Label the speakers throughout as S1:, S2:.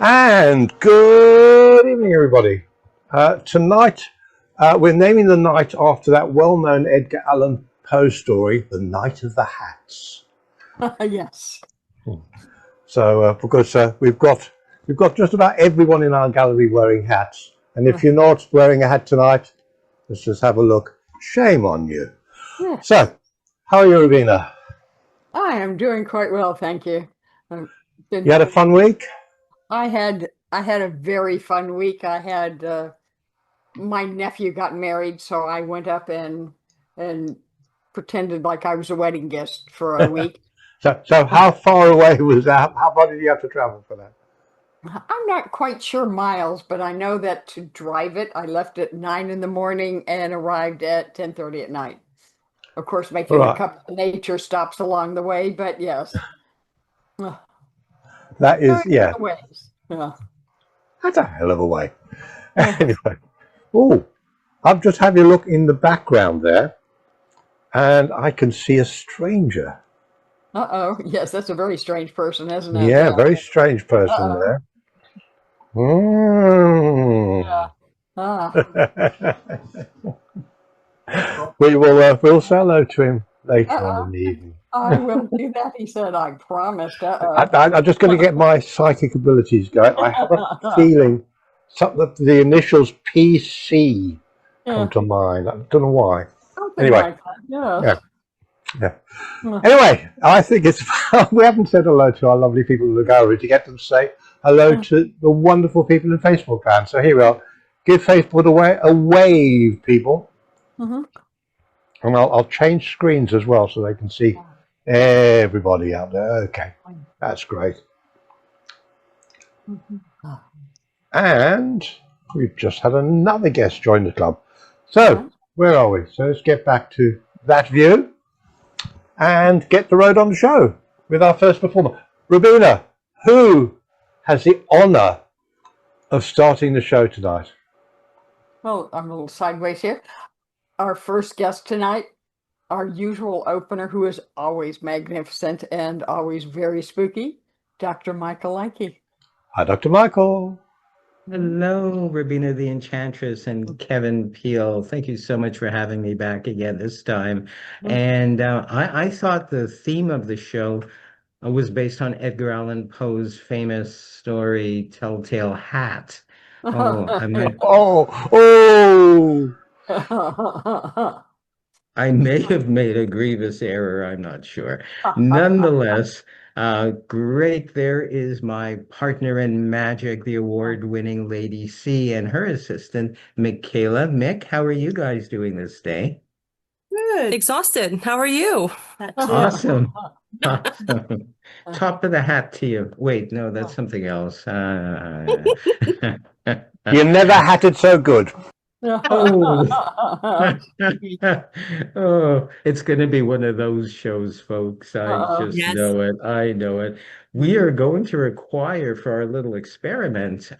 S1: And good evening, everybody. Tonight, we're naming the night after that well-known Edgar Allan Poe story, The Night of the Hats.
S2: Yes.
S1: So, because we've got just about everyone in our gallery wearing hats, and if you're not wearing a hat tonight, let's just have a look. Shame on you.
S2: Yes.
S1: So, how are you, Ravina?
S2: I am doing quite well, thank you.
S1: You had a fun week?
S2: I had a very fun week. I had my nephew got married, so I went up and pretended like I was a wedding guest for a week.
S1: So how far away was that? How far did you have to travel for that?
S2: I'm not quite sure miles, but I know that to drive it, I left at 9 in the morning and arrived at 10:30 at night. Of course, making a couple of nature stops along the way, but yes.
S1: That is, yeah.
S2: Yeah.
S1: That's a hell of a way. Anyway, oh, I've just had a look in the background there, and I can see a stranger.
S2: Uh-oh. Yes, that's a very strange person, isn't it?
S1: Yeah, very strange person there.
S2: Yeah.
S1: We'll say hello to him later on in the evening.
S2: I will do that, he said. I promised.
S1: I'm just going to get my psychic abilities going. I have a feeling the initials PC come to mind. I don't know why. Anyway, yeah. Anyway, I think it's we haven't said hello to our lovely people in the gallery to get them to say hello to the wonderful people in Facebook land. So here we are. Give Facebook a wave, people. And I'll change screens as well so they can see everybody out there. Okay, that's great. And we've just had another guest join the club. So where are we? So let's get back to that view and get the road on the show with our first performer. Rabina, who has the honor of starting the show tonight?
S2: Well, I'm a little sideways here. Our first guest tonight, our usual opener, who is always magnificent and always very spooky, Dr. Michael Leakey.
S1: Hi, Dr. Michael.
S3: Hello, Rabina the Enchantress and Kevin Peel. Thank you so much for having me back again this time. And I thought the theme of the show was based on Edgar Allan Poe's famous story, Telltale Hat. I may have made a grievous error, I'm not sure. Nonetheless, great. There is my partner in magic, the award-winning Lady C, and her assistant, Michaela. Mick, how are you guys doing this day?
S4: Good. Exhausted. How are you?
S3: Awesome. Awesome. Top of the hat to you. Wait, no, that's something else.
S1: You never hatted so good.
S3: Oh. Oh, it's going to be one of those shows, folks. I just know it. I know it. We are going to require for our little experiment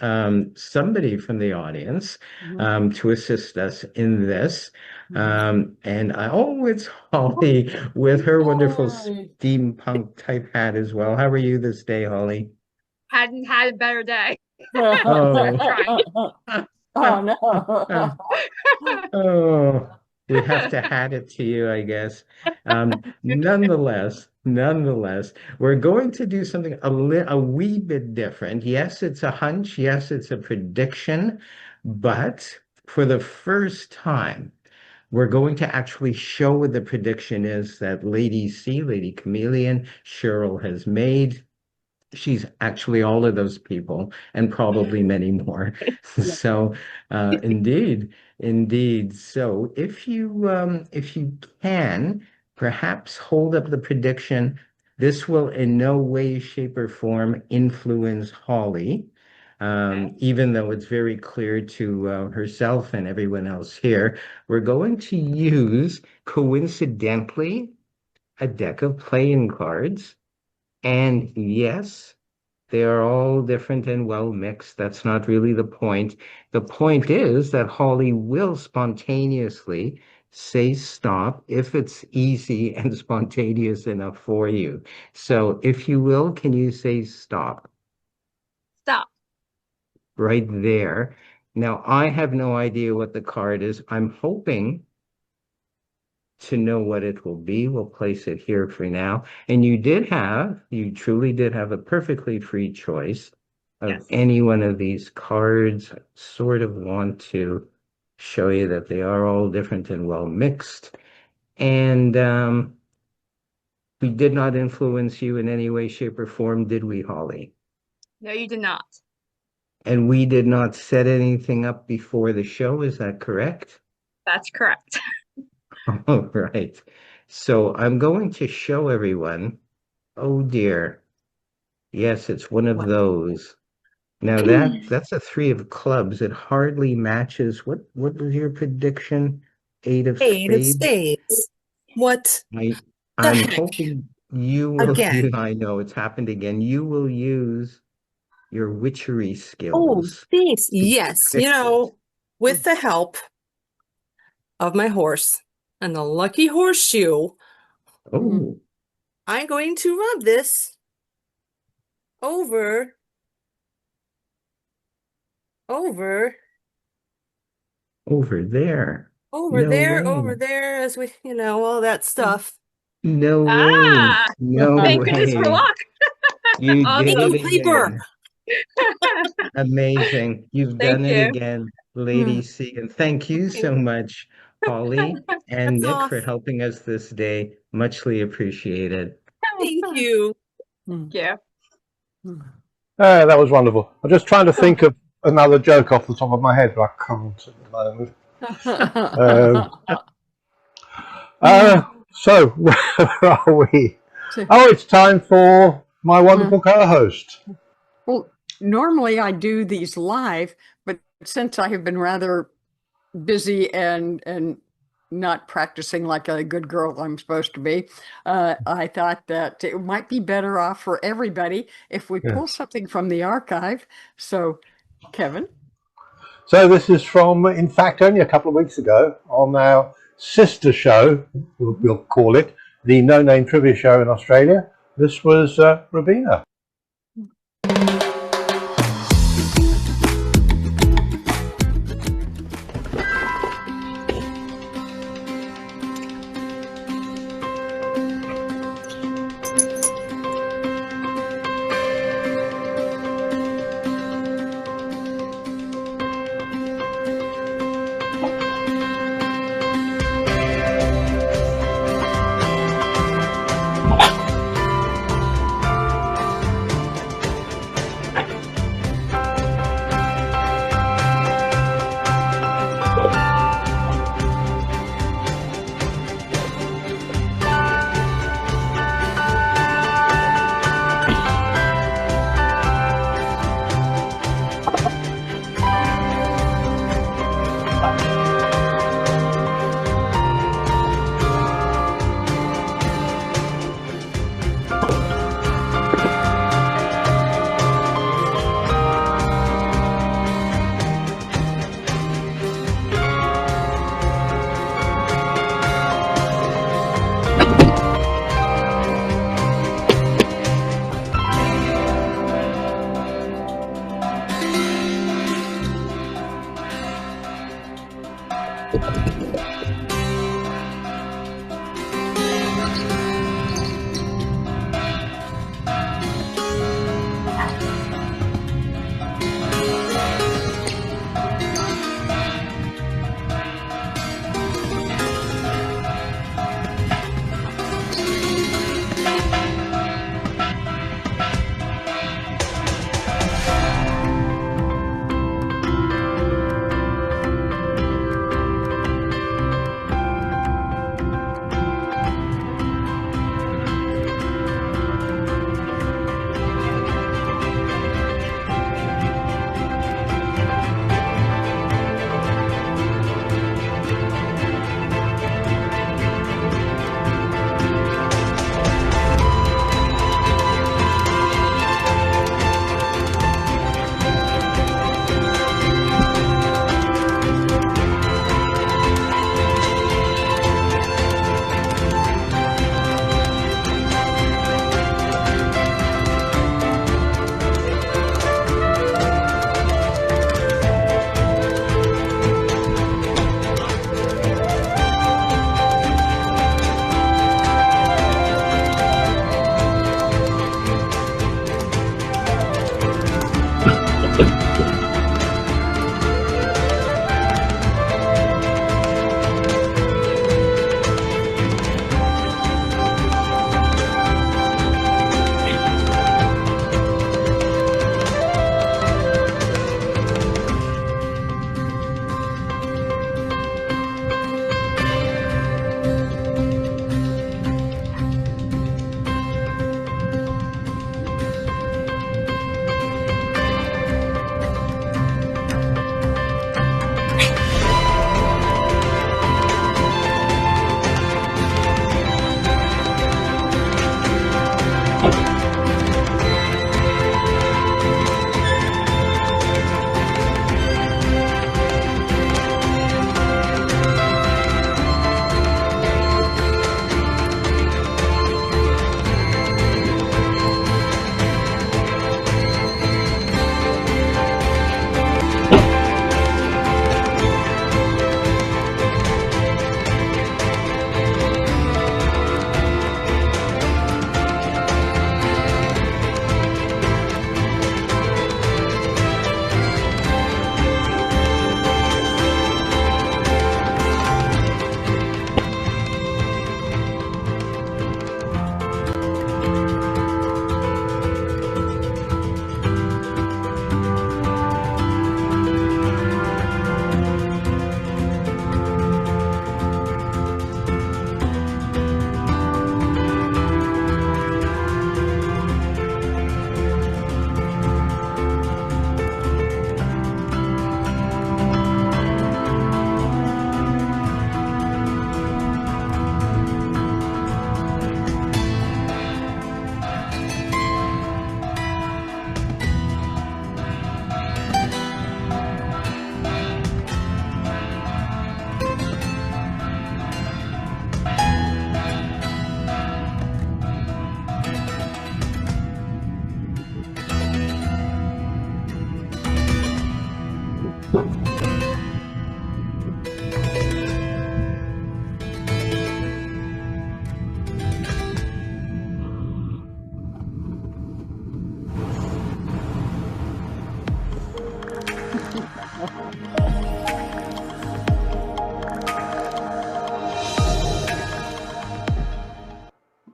S3: somebody from the audience to assist us in this. And it's Holly with her wonderful steampunk type hat as well. How are you this day, Holly?
S5: Hadn't had a better day.
S2: Oh no.
S3: Oh, we have to hand it to you, I guess. Nonetheless, we're going to do something a wee bit different. Yes, it's a hunch. Yes, it's a prediction. But for the first time, we're going to actually show what the prediction is that Lady C, Lady Chameleon, Cheryl has made. She's actually all of those people and probably many more. So indeed. So if you can perhaps hold up the prediction, this will in no way, shape, or form influence Holly. Even though it's very clear to herself and everyone else here, we're going to use coincidentally a deck of playing cards. And yes, they are all different and well mixed. That's not really the point. The point is that Holly will spontaneously say stop if it's easy and spontaneous enough for you. So if you will, can you say stop?
S5: Stop.
S3: right there. Now, I have no idea what the card is. I'm hoping to know what it will be. We'll place it here for now. And you truly did have a perfectly free choice of any one of these cards. I sort of want to show you that they are all different and well mixed. And we did not influence you in any way, shape, or form, did we, Holly?
S5: No, you did not.
S3: And we did not set anything up before the show, is that correct?
S5: That's correct.
S3: All right. So I'm going to show everyone. Oh dear. Yes, it's one of those. Now that's a 3 of clubs. It hardly matches. What was your prediction? 8 of
S4: Eight of
S3: spades.
S4: spades. What
S3: I'm
S4: heck?
S3: hoping you will
S4: Again.
S3: I know it's happened again. You will use your witchery
S4: Oh,
S3: skills.
S4: thanks. Yes.
S3: fix it.
S4: With the help of my horse and the lucky horseshoe,
S3: Oh,
S4: I'm going to rub this over
S3: over there.
S4: over
S3: No
S4: there,
S3: way.
S4: over there, as we, all that stuff.
S3: No way.
S5: Ah,
S3: No
S5: thank goodness for
S3: way.
S5: luck.
S3: You did
S5: Awesome.
S3: it
S4: Paper.
S3: again. Amazing. You've
S5: Thank
S3: done it
S5: you.
S3: again, Lady C. And thank you so much, Holly and
S4: That's
S3: Nick, for
S4: awesome.
S3: helping us this day. Muchly appreciated.
S4: Thank you.
S5: Yeah.
S1: That was wonderful. I'm just trying to think of another joke off the top of my head, but I can't at the moment. So where are we? Oh, it's time for my wonderful co-host.
S2: Well, normally I do these live, but since I have been rather busy and not practicing like a good girl I'm supposed to be, I thought that it might be better off for everybody if we pull something from the archive. So, Kevin.
S1: So this is from, in fact, only a couple of weeks ago on our sister show, we'll call it, the No Name Trivia Show in Australia. This was Rabina.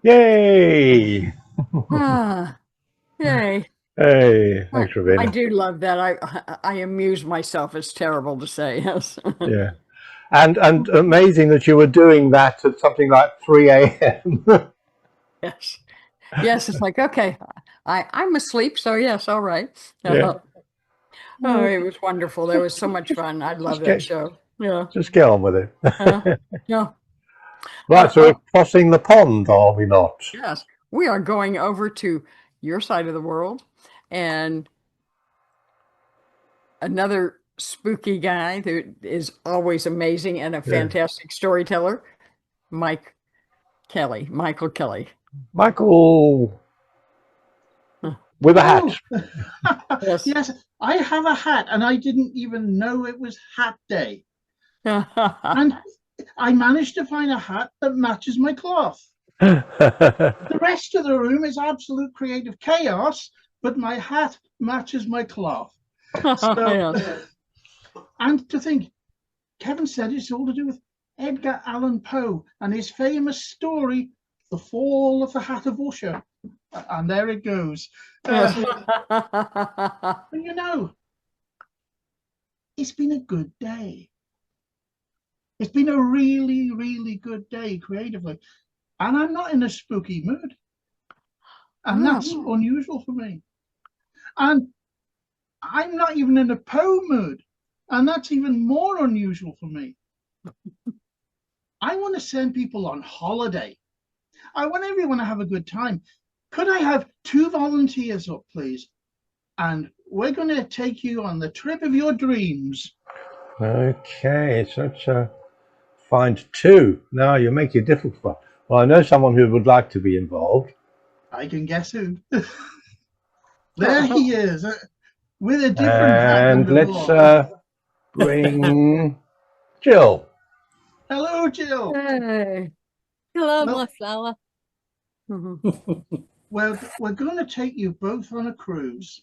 S1: Yay!
S2: Ah, yay.
S1: Hey, thanks,
S2: I
S1: Ravina.
S2: do love that. I amuse myself. It's terrible to say, yes.
S1: Yeah. And amazing that you were doing that at something like 3 a.m.
S2: Yes. Yes, it's like, okay, I'm asleep, so yes, all right.
S1: Yeah.
S2: Oh, it was wonderful. There was so much fun. I love
S1: Just
S2: that
S1: get
S2: show. Yeah.
S1: just get on with it.
S2: Yeah.
S1: Right, so we're crossing the pond, are we not?
S2: Yes. We are going over to your side of the world and another spooky guy who is always amazing and a
S1: Yeah.
S2: fantastic storyteller, Michael Kelly.
S1: Michael with a hat.
S2: Yes.
S6: Yes, I have a hat and I didn't even know it was hat day. And I managed to find a hat that matches my cloth. The rest of the room is absolute creative chaos, but my hat matches my cloth. So,
S2: Yes.
S6: and to think, Kevin said it's all to do with Edgar Allan Poe and his famous story, The Fall of the Hat of Usher. And there it goes.
S2: Yes.
S6: But you know, it's been a good day. It's been a really, really good day creatively. And I'm not in a spooky mood. And that's unusual for me. And I'm not even in a Poe mood. And that's even more unusual for me. I want to send people on holiday. I want everyone to have a good time. Could I have 2 volunteers up, please? And we're going to take you on the trip of your dreams.
S1: Okay, so find 2. Now you make it difficult. Well, I know someone who would like to be involved.
S6: I can guess who. There he is, with a different hat.
S1: And let's bring Jill.
S6: Hello, Jill.
S2: Hey.
S4: Hello,
S6: Well-
S4: my flower.
S6: Well, we're going to take you both on a cruise.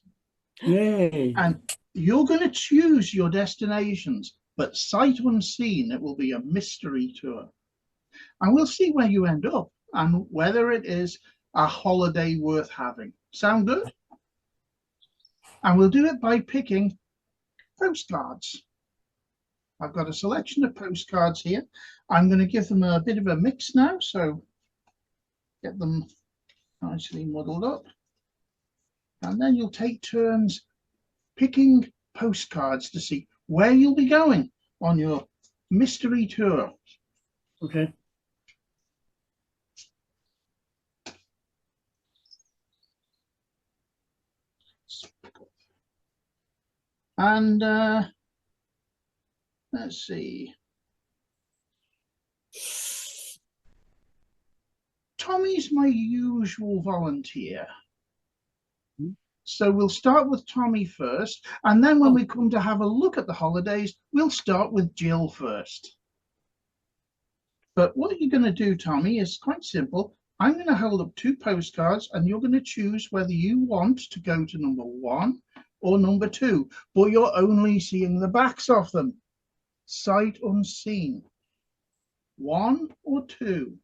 S7: Yay.
S6: And you're going to choose your destinations, but sight unseen, it will be a mystery tour. And we'll see where you end up and whether it is a holiday worth having. Sound good? And we'll do it by picking postcards. I've got a selection of postcards here. I'm going to give them a bit of a mix now, so get them nicely muddled up. And then you'll take turns picking postcards to see where you'll be going on your mystery tour.
S7: Okay.
S6: And let's see. Tommy's my usual volunteer. So we'll start with Tommy first, and then when we come to have a look at the holidays, we'll start with Jill first. But what you're going to do, Tommy, is quite simple. I'm going to hold up 2 postcards, and you're going to choose whether you want to go to number 1 or number 2, but you're only seeing the backs of them. Sight unseen. 1 or 2?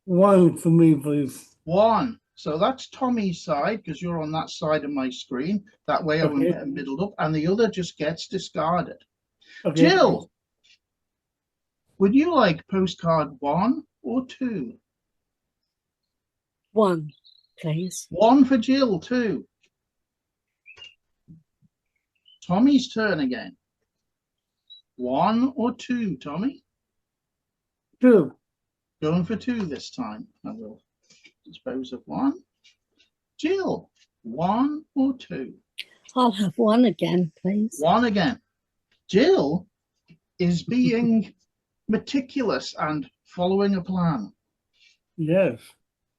S7: 1 for me, please.
S6: 1. So that's Tommy's side, because you're on that side of my screen. That way I won't get them middled up, and the other just gets discarded.
S7: Okay.
S6: Jill, would you like postcard 1 or 2?
S4: 1, please.
S6: 1 for Jill, 2. Tommy's turn again. 1 or 2, Tommy?
S7: 2.
S6: Going for 2 this time. I will dispose of 1. Jill, 1 or 2?
S4: I'll have 1 again, please.
S6: 1 again. Jill is being meticulous and following a plan.
S7: Yes.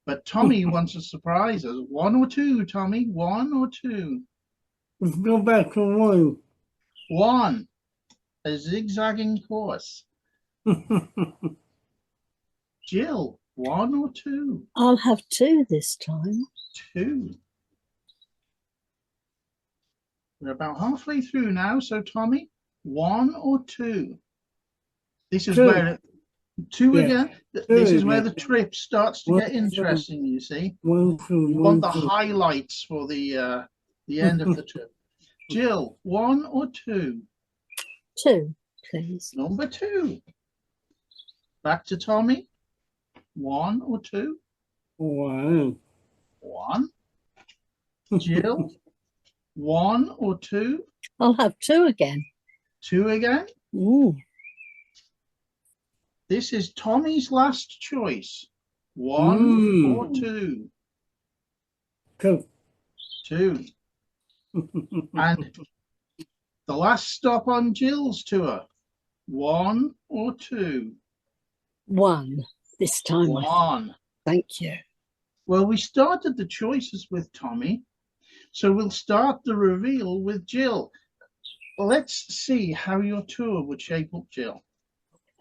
S6: But Tommy wants to surprise us. 1 or 2, Tommy? 1 or 2?
S7: Let's go back to 1.
S6: 1. A zigzagging course. Jill, 1 or 2?
S4: I'll have 2 this time.
S6: 2. We're about halfway through now, so Tommy, 1 or 2? This is
S7: 2.
S6: where Two
S7: Yeah.
S6: again. This is where the trip starts to get interesting, you see.
S7: 1, 2,
S6: You
S7: 1,
S6: want the
S7: 2.
S6: highlights for the end of the trip. Jill, 1 or 2?
S8: 2, please.
S6: Number 2. Back to Tommy. 1 or 2?
S7: 1.
S6: 1. Jill, 1 or 2?
S8: I'll have 2 again.
S6: 2 again.
S8: Ooh.
S6: This is Tommy's last choice. 1 or 2?
S7: 2.
S6: 2. And the last stop on Jill's tour. 1 or 2?
S8: 1 this time.
S6: 1.
S8: Thank you.
S6: Well, we started the choices with Tommy, so we'll start the reveal with Jill. Let's see how your tour would shape up, Jill.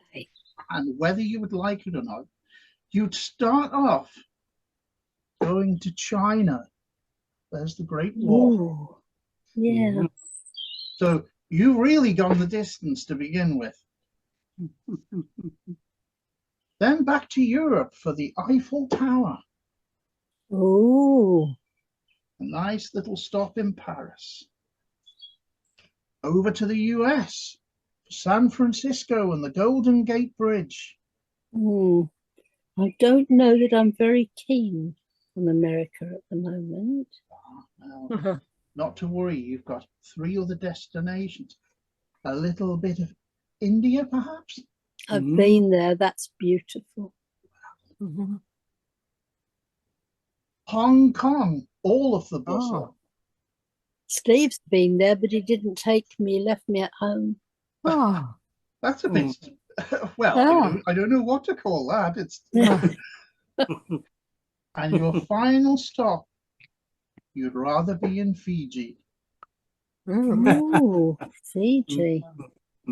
S8: Okay.
S6: And whether you would like it or not. You'd start off going to China. There's the Great Wall.
S8: Ooh. Yeah.
S6: So you've really gone the distance to begin with. Then back to Europe for the Eiffel Tower.
S8: Ooh.
S6: A nice little stop in Paris. Over to the US, San Francisco and the Golden Gate Bridge.
S8: Ooh. I don't know that I'm very keen on America at the moment.
S6: Well, not to worry, you've got 3 other destinations. A little bit of India, perhaps?
S8: I've been there. That's beautiful.
S6: Hong Kong, all of the bustle.
S8: Oh. Steve's been there, but he didn't take me. He left me at home.
S2: Oh,
S6: That's a bit, well,
S2: Yeah.
S6: I don't know what to call that. It's And your final stop, you'd rather be in Fiji.
S8: Ooh, Fiji.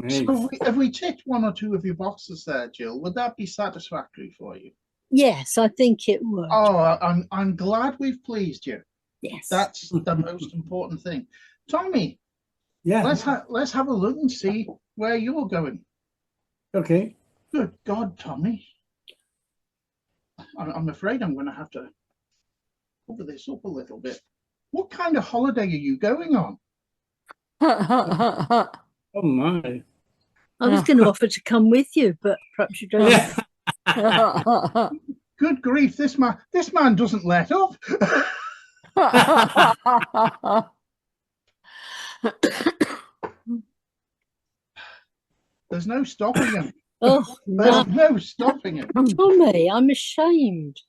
S6: So if we ticked 1 or 2 of your boxes there, Jill, would that be satisfactory for you?
S8: Yes, I think it would.
S6: Oh, I'm glad we've pleased you.
S8: Yes.
S6: That's the most important thing. Tommy,
S7: Yeah.
S6: let's have a look and see where you're going.
S7: Okay.
S6: Good God, Tommy. I'm afraid I'm going to have to cover this up a little bit. What kind of holiday are you going on?
S7: Oh my.
S8: I was going to offer to come with you, but perhaps you don't.
S7: Yeah.
S6: Good grief, this man doesn't let up. There's no stopping him.
S8: Oh, no.
S6: There's no stopping him.
S8: Tommy, I'm ashamed.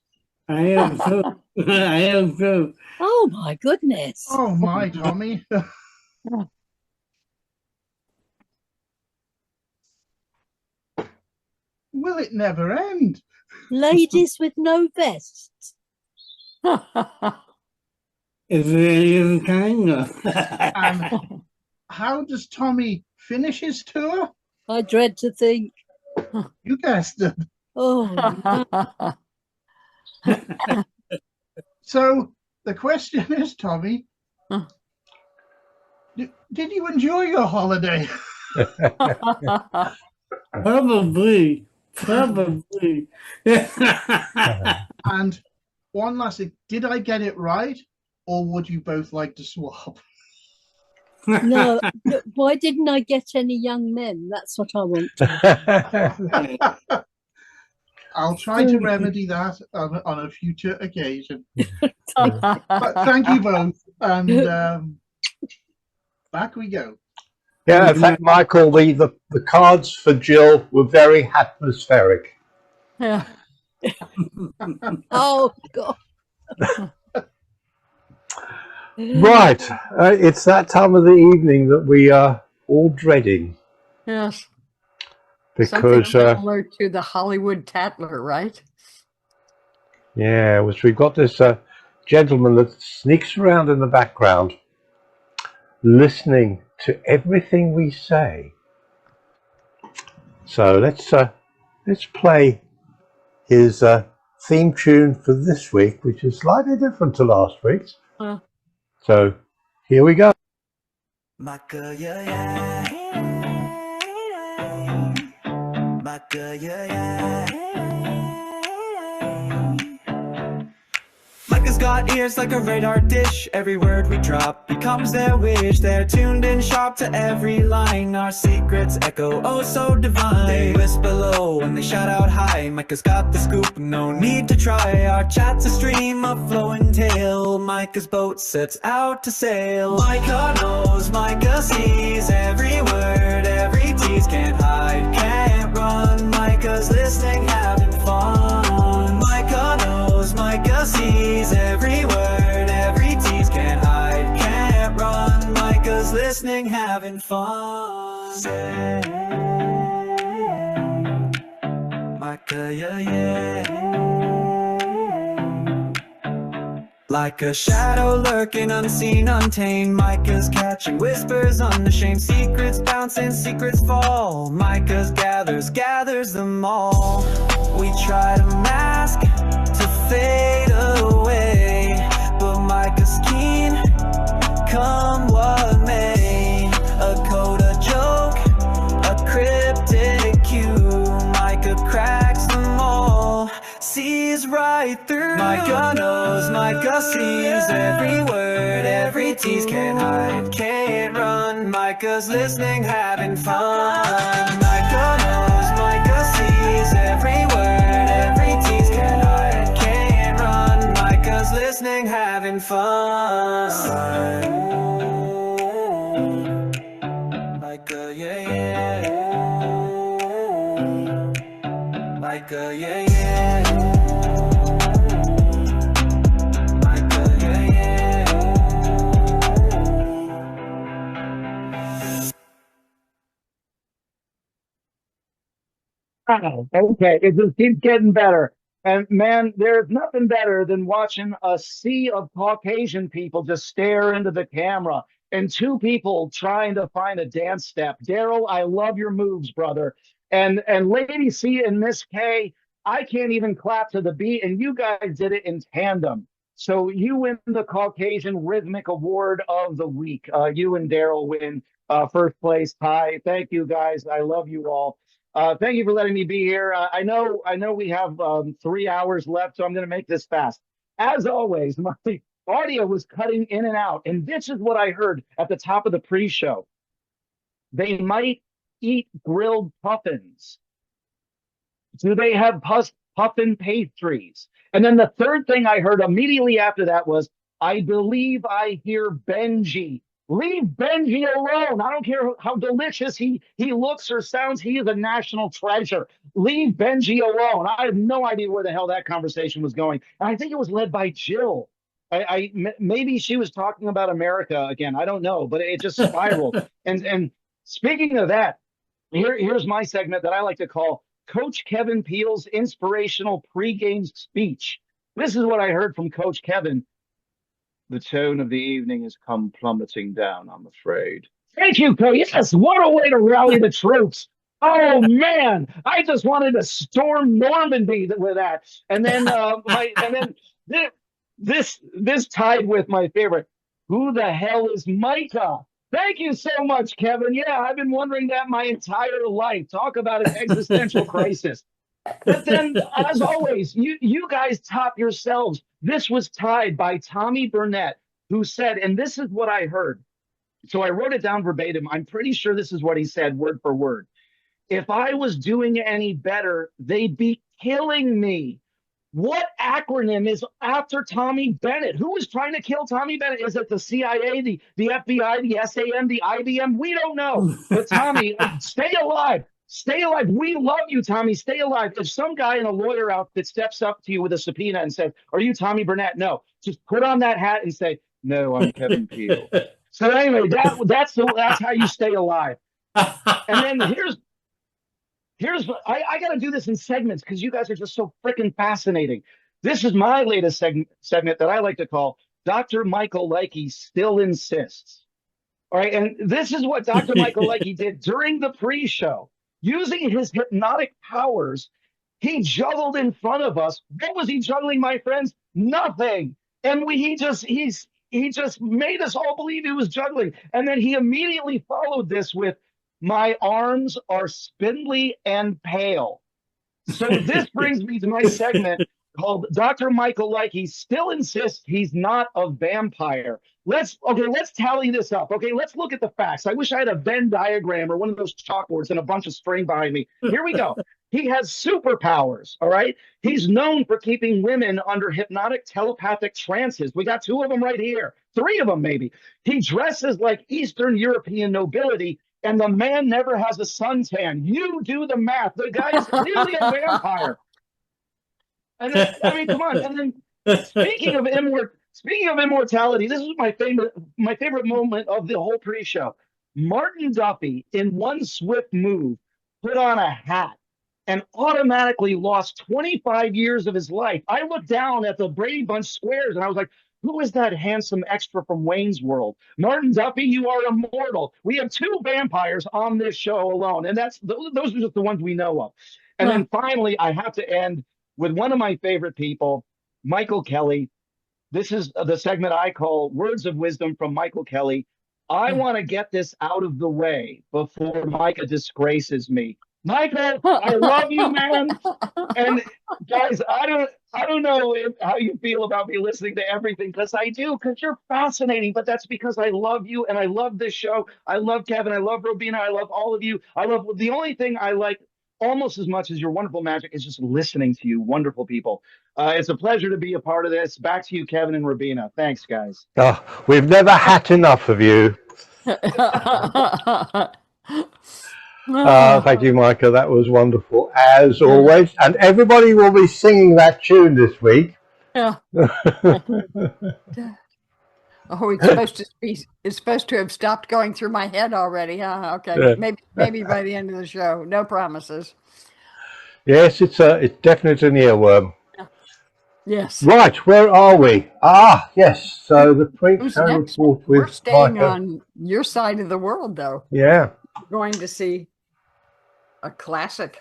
S7: I am so. I am so.
S8: Oh, my goodness.
S6: Oh my, Tommy. Will it never end?
S8: Ladies with no vests.
S7: Is there any other time? No.
S6: And how does Tommy finish his tour?
S8: I dread to think.
S6: You guessed it.
S8: Oh, no.
S6: So the question is, Tommy, did you enjoy your holiday?
S7: Probably. Probably.
S6: And one last thing, did I get it right? Or would you both like to swap?
S8: No, but why didn't I get any young men? That's what I want to.
S6: I'll try to remedy that on a future occasion. But thank you both. And back we go.
S1: Yeah, in fact, Michael, the cards for Jill were very atmospheric.
S2: Yeah.
S8: Oh, God.
S1: Right, it's that time of the evening that we are all dreading
S2: Yes.
S1: because,
S2: Something similar to the Hollywood Tattler, right?
S1: yeah, we've got this gentleman that sneaks around in the background, listening to everything we say. So let's play his theme tune for this week, which is slightly different to last week's. So here we go. Mặc
S9: Micah, yeah. Micah's got ears like a radar dish. Every word we drop becomes their wish. They're tuned in sharp to every line. Our secrets echo oh so divine. They whisper low and they shout out high. Micah's got the scoop, no need to try. Our chat's a stream of flowing tale. Micah's boat sets out to sail. Micah knows, Micah sees. Every word, every tease. Can't hide, can't run. Micah's listening, having fun. Micah knows, Micah sees. Every word, every tease. Can't hide, can't run. Micah's listening, having fun. Micah, yeah. Like a shadow lurking, unseen, untamed. Micah's catching whispers, unashamed. Secrets bouncing, secrets fall. Micah's gathers them all. We try to mask, to fade away, but Micah's keen, come what may. A code, a joke, a cryptic cue. Micah cracks them all, sees right through. Micah knows, Micah sees. Every word, every tease. Can't hide, can't run. Micah's listening, having fun. Micah knows, Micah sees. Every word, every tease. Can't hide, can't run. Micah's listening, having fun. Micah, yeah. Micah, yeah.
S10: Okay, it just keeps getting better. And man, there's nothing better than watching a sea of Caucasian people just stare into the camera and two people trying to find a dance step. Daryl, I love your moves, brother. And Lady C and Miss K, I can't even clap to the beat, and you guys did it in tandem. So you win the Caucasian Rhythmic Award of the week. You and Daryl win first place tie. Thank you, guys. I love you all. Thank you for letting me be here. I know we have 3 hours left, so I'm going to make this fast. As always, my audio was cutting in and out, and this is what I heard at the top of the pre-show. They might eat grilled puffins. Do they have puffin pastries? And then the third thing I heard immediately after that was, I believe I hear Benji. Leave Benji alone. I don't care how delicious he looks or sounds. He is a national treasure. Leave Benji alone. I have no idea where the hell that conversation was going. And I think it was led by Jill. Maybe she was talking about America again. I don't know, but it just spiraled. And speaking of that, here's my segment that I like to call Coach Kevin Peele's inspirational pregame speech. This is what I heard from Coach Kevin. The tone of the evening has come plummeting down, I'm afraid. Thank you, Coach. Yes, what a way to rally the troops. Oh, man, I just wanted to storm Normandy with that. And then this tied with my favorite. Who the hell is Micah? Thank you so much, Kevin. Yeah, I've been wondering that my entire life. Talk about an existential crisis. But then, as always, you guys top yourselves. This was tied by Tommy Burnett, who said, and this is what I heard. So I wrote it down verbatim. I'm pretty sure this is what he said, word for word. If I was doing any better, they'd be killing me. What acronym is after Tommy Bennett? Who is trying to kill Tommy Bennett? Is it the CIA, the FBI, the SAM, the IBM? We don't know. But Tommy, stay alive. Stay alive. We love you, Tommy. Stay alive. If some guy in a lawyer outfit steps up to you with a subpoena and says, are you Tommy Burnett? No. Just put on that hat and say, no, I'm Kevin Peele. So anyway, that's how you stay alive. And then I got to do this in segments because you guys are just so freaking fascinating. This is my latest segment that I like to call Dr. Michael Likey Still Insists. All right. And this is what Dr. Michael Likey did during the pre-show. Using his hypnotic powers, he juggled in front of us. What was he juggling, my friends? Nothing. And he just made us all believe he was juggling. And then he immediately followed this with, My arms are spindly and pale. So this brings me to my segment called Dr. Michael Likey still insists he's not a vampire. Let's tally this up. Okay, let's look at the facts. I wish I had a Venn diagram or one of those chalkboards and a bunch of string behind me. Here we go. He has superpowers, all right? He's known for keeping women under hypnotic telepathic trances. We got 2 of them right here, 3 of them maybe. He dresses like Eastern European nobility, and the man never has a suntan. You do the math. The guy's clearly a vampire. And then, I mean, come on. And then speaking of immortality, this is my favorite moment of the whole pre-show. Martin Duffy, in one swift move, put on a hat and automatically lost 25 years of his life. I looked down at the Brady Bunch squares and I was like, who is that handsome extra from Wayne's World? Martin Duffy, you are immortal. We have 2 vampires on this show alone, and those are just the ones we know of. And then finally, I have to end with one of my favorite people, Michael Kelly. This is the segment I call Words of Wisdom from Michael Kelly. I want to get this out of the way before Micah disgraces me. Michael, I love you, man. And guys, I don't know how you feel about me listening to everything, because I do, because you're fascinating. But that's because I love you and I love this show. I love Kevin. I love Robina. I love all of you. The only thing I like almost as much as your wonderful magic is just listening to you, wonderful people. It's a pleasure to be a part of this. Back to you, Kevin and Robina. Thanks, guys.
S1: Oh, we've never had enough of you. Thank you, Micah. That was wonderful, as always. And everybody will be singing that tune this week.
S2: Yeah. Oh, it's supposed to have stopped going through my head already, huh? Okay, yeah. Maybe by the end of the show. No promises.
S1: Yes, it's definitely an earworm.
S2: Yeah. Yes.
S1: Right, where are we? Yes. So the pre-show report with
S2: We're staying
S1: Micah.
S2: On your side of the world, though.
S1: Yeah.
S2: We're going to see a classic.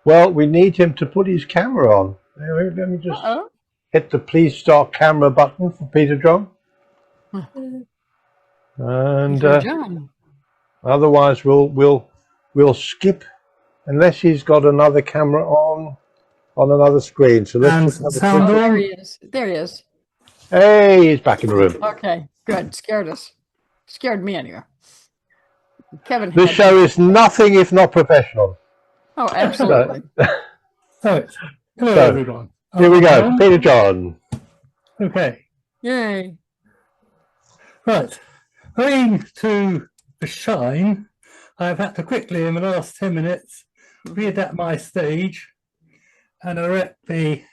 S1: Well, we need him to put his camera on. Let me just hit the please start camera button for Peter John. And otherwise we'll skip unless he's got another camera on another screen. So let's just have a quick...
S2: There he is. There he is.
S1: Hey, he's back in the room.
S2: Okay, good. Scared me anyway. Kevin.
S1: This show is nothing if not professional.
S2: Oh, absolutely.
S7: Hello everyone.
S1: Here we go. Peter John.
S7: Okay.
S2: Yay.
S7: Right. Owing to the shine, I've had to quickly, in the last 10 minutes, readapt my stage and erect the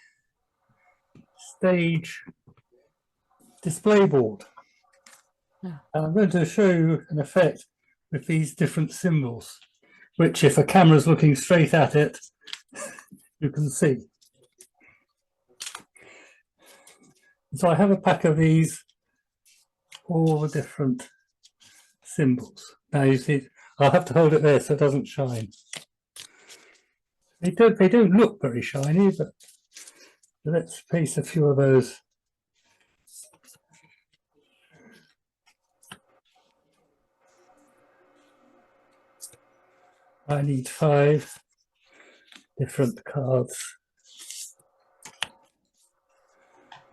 S7: stage display board. And I'm going to show you an effect with these different symbols, which if a camera's looking straight at it, you can see. So I have a pack of these, all the different symbols. Now you see, I'll have to hold it there so it doesn't shine. They don't look very shiny, but let's paste a few of those. I need 5 different cards.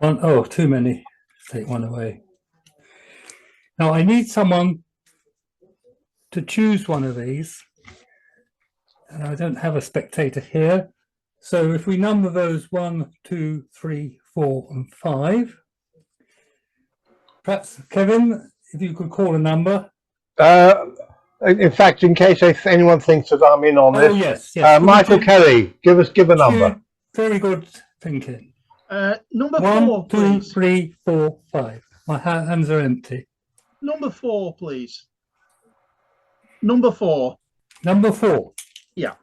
S7: Oh, too many. Take one away. Now I need someone to choose one of these. And I don't have a spectator here. So if we number those 1, 2, 3, 4, and 5. Perhaps, Kevin, if you could call a number.
S1: In fact, in case anyone thinks that I'm in on this,
S7: yes.
S1: Michael Kelly, give a number.
S7: Very good thinking.
S6: Number
S7: 1,
S6: 4,
S7: 2,
S6: please.
S7: 3, 4, 5. My hands are empty.
S6: Number 4, please. Number 4.
S7: Number 4.
S6: Yeah.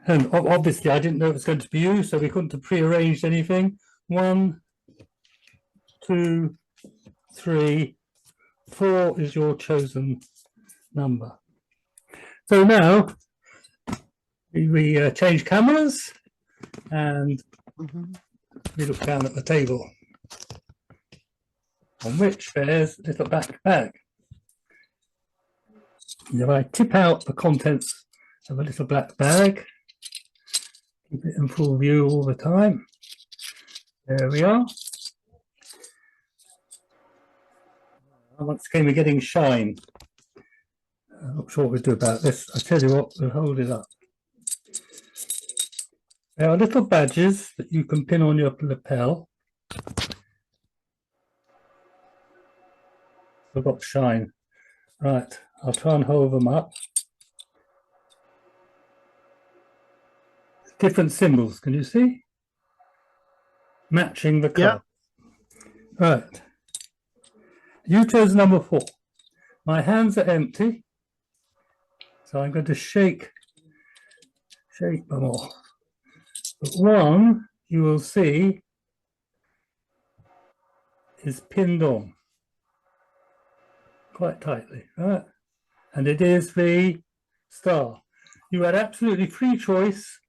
S7: And obviously, I didn't know it was going to be you, so we couldn't have prearranged anything. 1, 2, 3, 4 is your chosen number. So now we change cameras and we look down at the table, on which there's a little back bag. Now I tip out the contents of a little black bag. Keep it in full view all the time. There we are. Once again, we're getting shine. I'm not sure what we'll do about this. I tell you what, we'll hold it up. There are little badges that you can pin on your lapel. We've got shine. Right, I'll try and hold them up. Different symbols, can you see? Matching the card. Yeah. Right. You chose number 4. My hands are empty, so I'm going to shake them off. But one, you will see, is pinned on quite tightly, right? And it is the star. You had absolutely free choice.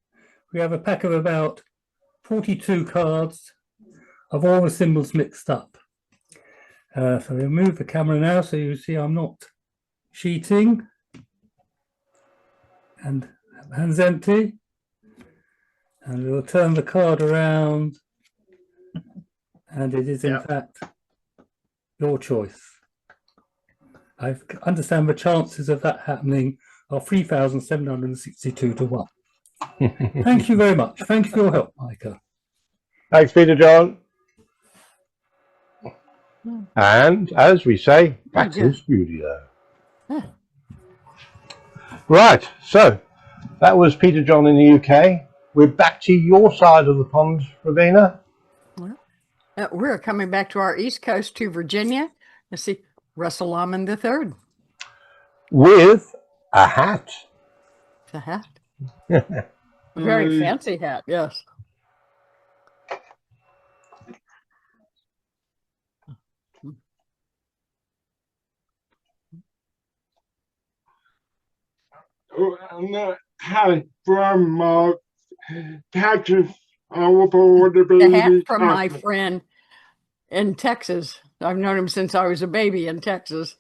S7: We have a pack of about 42 cards of all the symbols mixed up. So we'll move the camera now so you see I'm not cheating. And hands empty. And we'll turn the card around. And it is in fact your choice. I understand the chances of that happening are 3,762 to 1. Thank you very much. Thank you for your help, Micah.
S1: Thanks, Peter John. And as we say, back to the studio. Right, so that was Peter John in the UK. We're back to your side of the pond, Ravina.
S2: We're coming back to our East Coast to Virginia. Let's see, Russell Lawman III.
S1: With a hat.
S2: It's a hat. Very fancy hat, yes.
S11: I'm had from Texas. The
S2: hat from my friend in Texas. I've known him since I was a baby in Texas.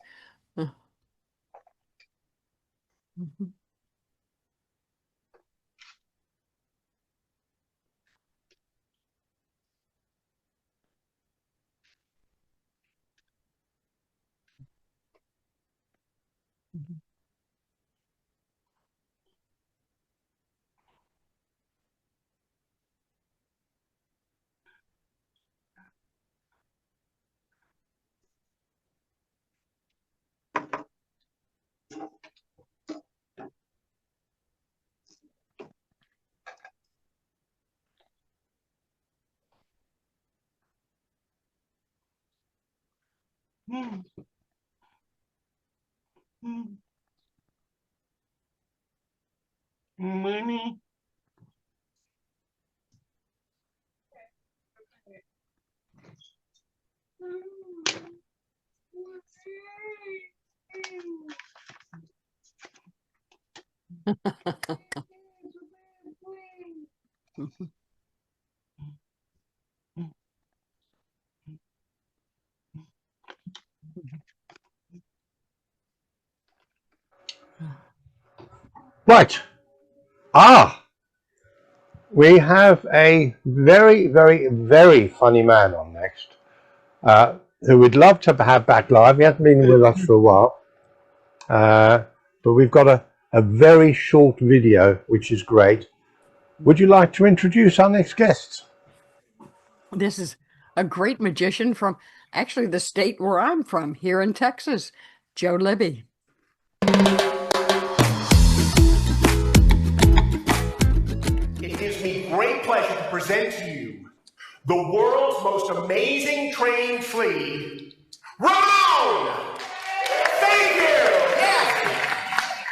S11: Money.
S1: Right. We have a very, very, very funny man on next, who would love to have back live. He hasn't been with us for a while, but we've got a very short video, which is great. Would you like to introduce our next guest?
S2: This is a great magician from actually the state where I'm from, here in Texas, Joe Libby.
S12: It gives me great pleasure to present to you the world's most amazing trained flea, Ramon! Thank you! Yes!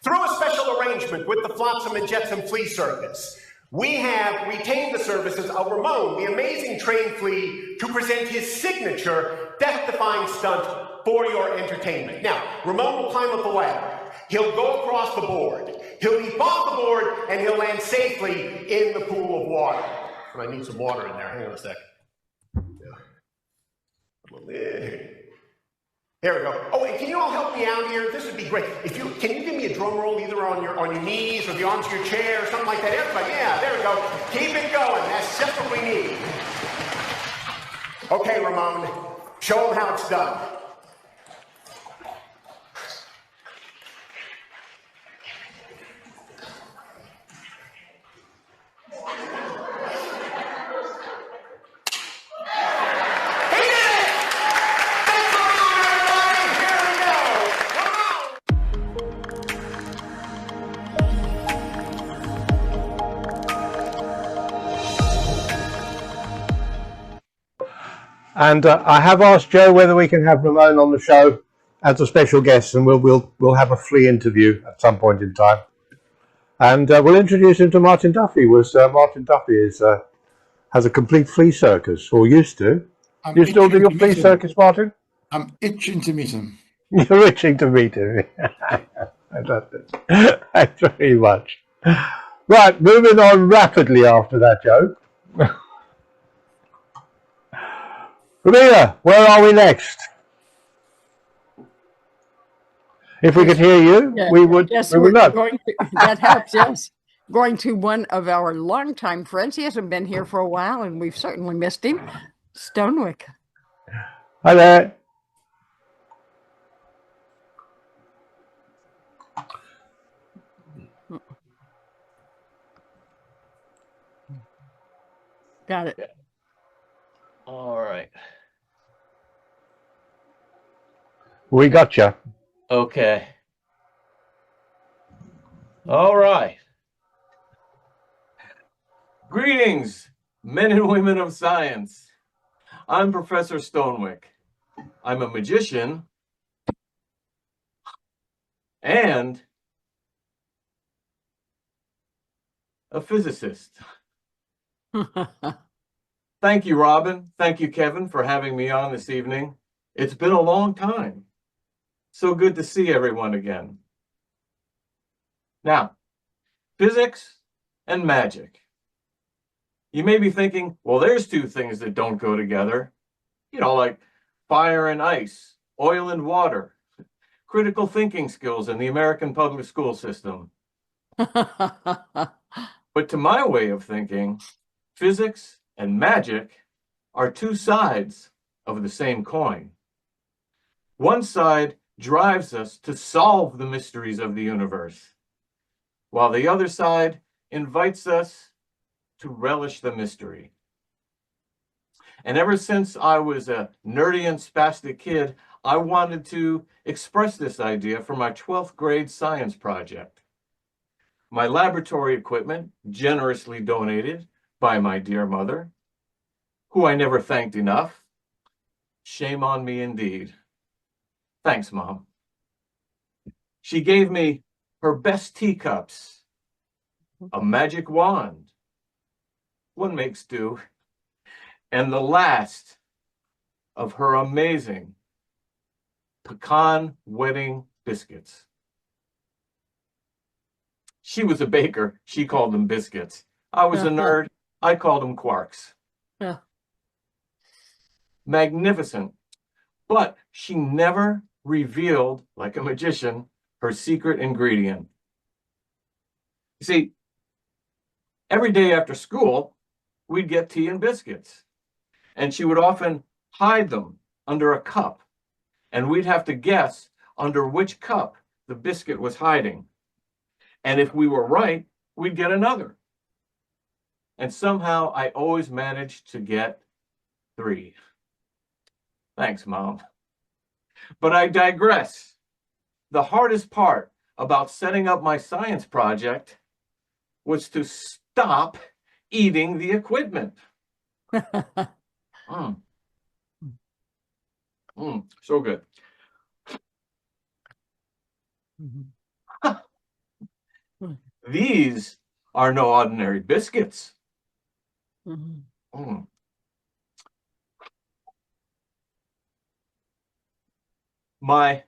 S12: Through a special arrangement with the Flotsam and Jetsam Flea Circus, we have retained the services of Ramon, the amazing trained flea, to present his signature death-defying stunt for your entertainment. Now, Ramon will climb up the ladder. He'll go across the board. He'll leap off the board, and he'll land safely in the pool of water. I need some water in there. Hang on a second. There we go. Oh, and can you all help me out here? This would be great. If you can you give me a drum roll either on your knees or the arms of your chair or something like that? Everybody, yeah, there we go. Keep it going. That's just what we need. Okay, Ramon, show them how it's done.
S1: And I have asked Joe whether we can have Ramon on the show as a special guest, and we'll have a free interview at some point in time. And we'll introduce him to Martin Duffy. Martin Duffy has a complete flea circus, or used to. You still do your flea circus, Martin?
S13: I'm itching to meet him.
S1: You're itching to meet him. Thanks very much. Right, moving on rapidly after that joke. Ramina, where are we next? If we could hear you, we would.
S2: Yes,
S1: we would not.
S2: That helps. Yes, going to one of our longtime friends. He hasn't been here for a while, and we've certainly missed him. Stonewick.
S1: Hi there.
S2: Got it.
S14: All right.
S1: We got you.
S14: Okay. All right. Greetings, men and women of science. I'm Professor Stonewick. I'm a magician and a physicist. Thank you, Robin. Thank you, Kevin, for having me on this evening. It's been a long time. So good to see everyone again. Now, physics and magic. You may be thinking, well, there's two things that don't go together. You know, like fire and ice, oil and water, critical thinking skills in the American public school system. But to my way of thinking, physics and magic are two sides of the same coin. One side drives us to solve the mysteries of the universe, while the other side invites us to relish the mystery. And ever since I was a nerdy and spastic kid, I wanted to express this idea for my 12th grade science project. My laboratory equipment, generously donated by my dear mother, who I never thanked enough. Shame on me indeed. Thanks, Mom. She gave me her best teacups, a magic wand, one makes do, and the last of her amazing pecan wedding biscuits. She was a baker. She called them biscuits. I was a nerd. I called them quarks.
S2: Yeah.
S14: Magnificent. But she never revealed, like a magician, her secret ingredient. You see, every day after school, we'd get tea and biscuits. And she would often hide them under a cup. And we'd have to guess under which cup the biscuit was hiding. And if we were right, we'd get another. And somehow I always managed to get 3. Thanks, Mom. But I digress. The hardest part about setting up my science project was to stop eating the equipment. So good. These are no ordinary biscuits. My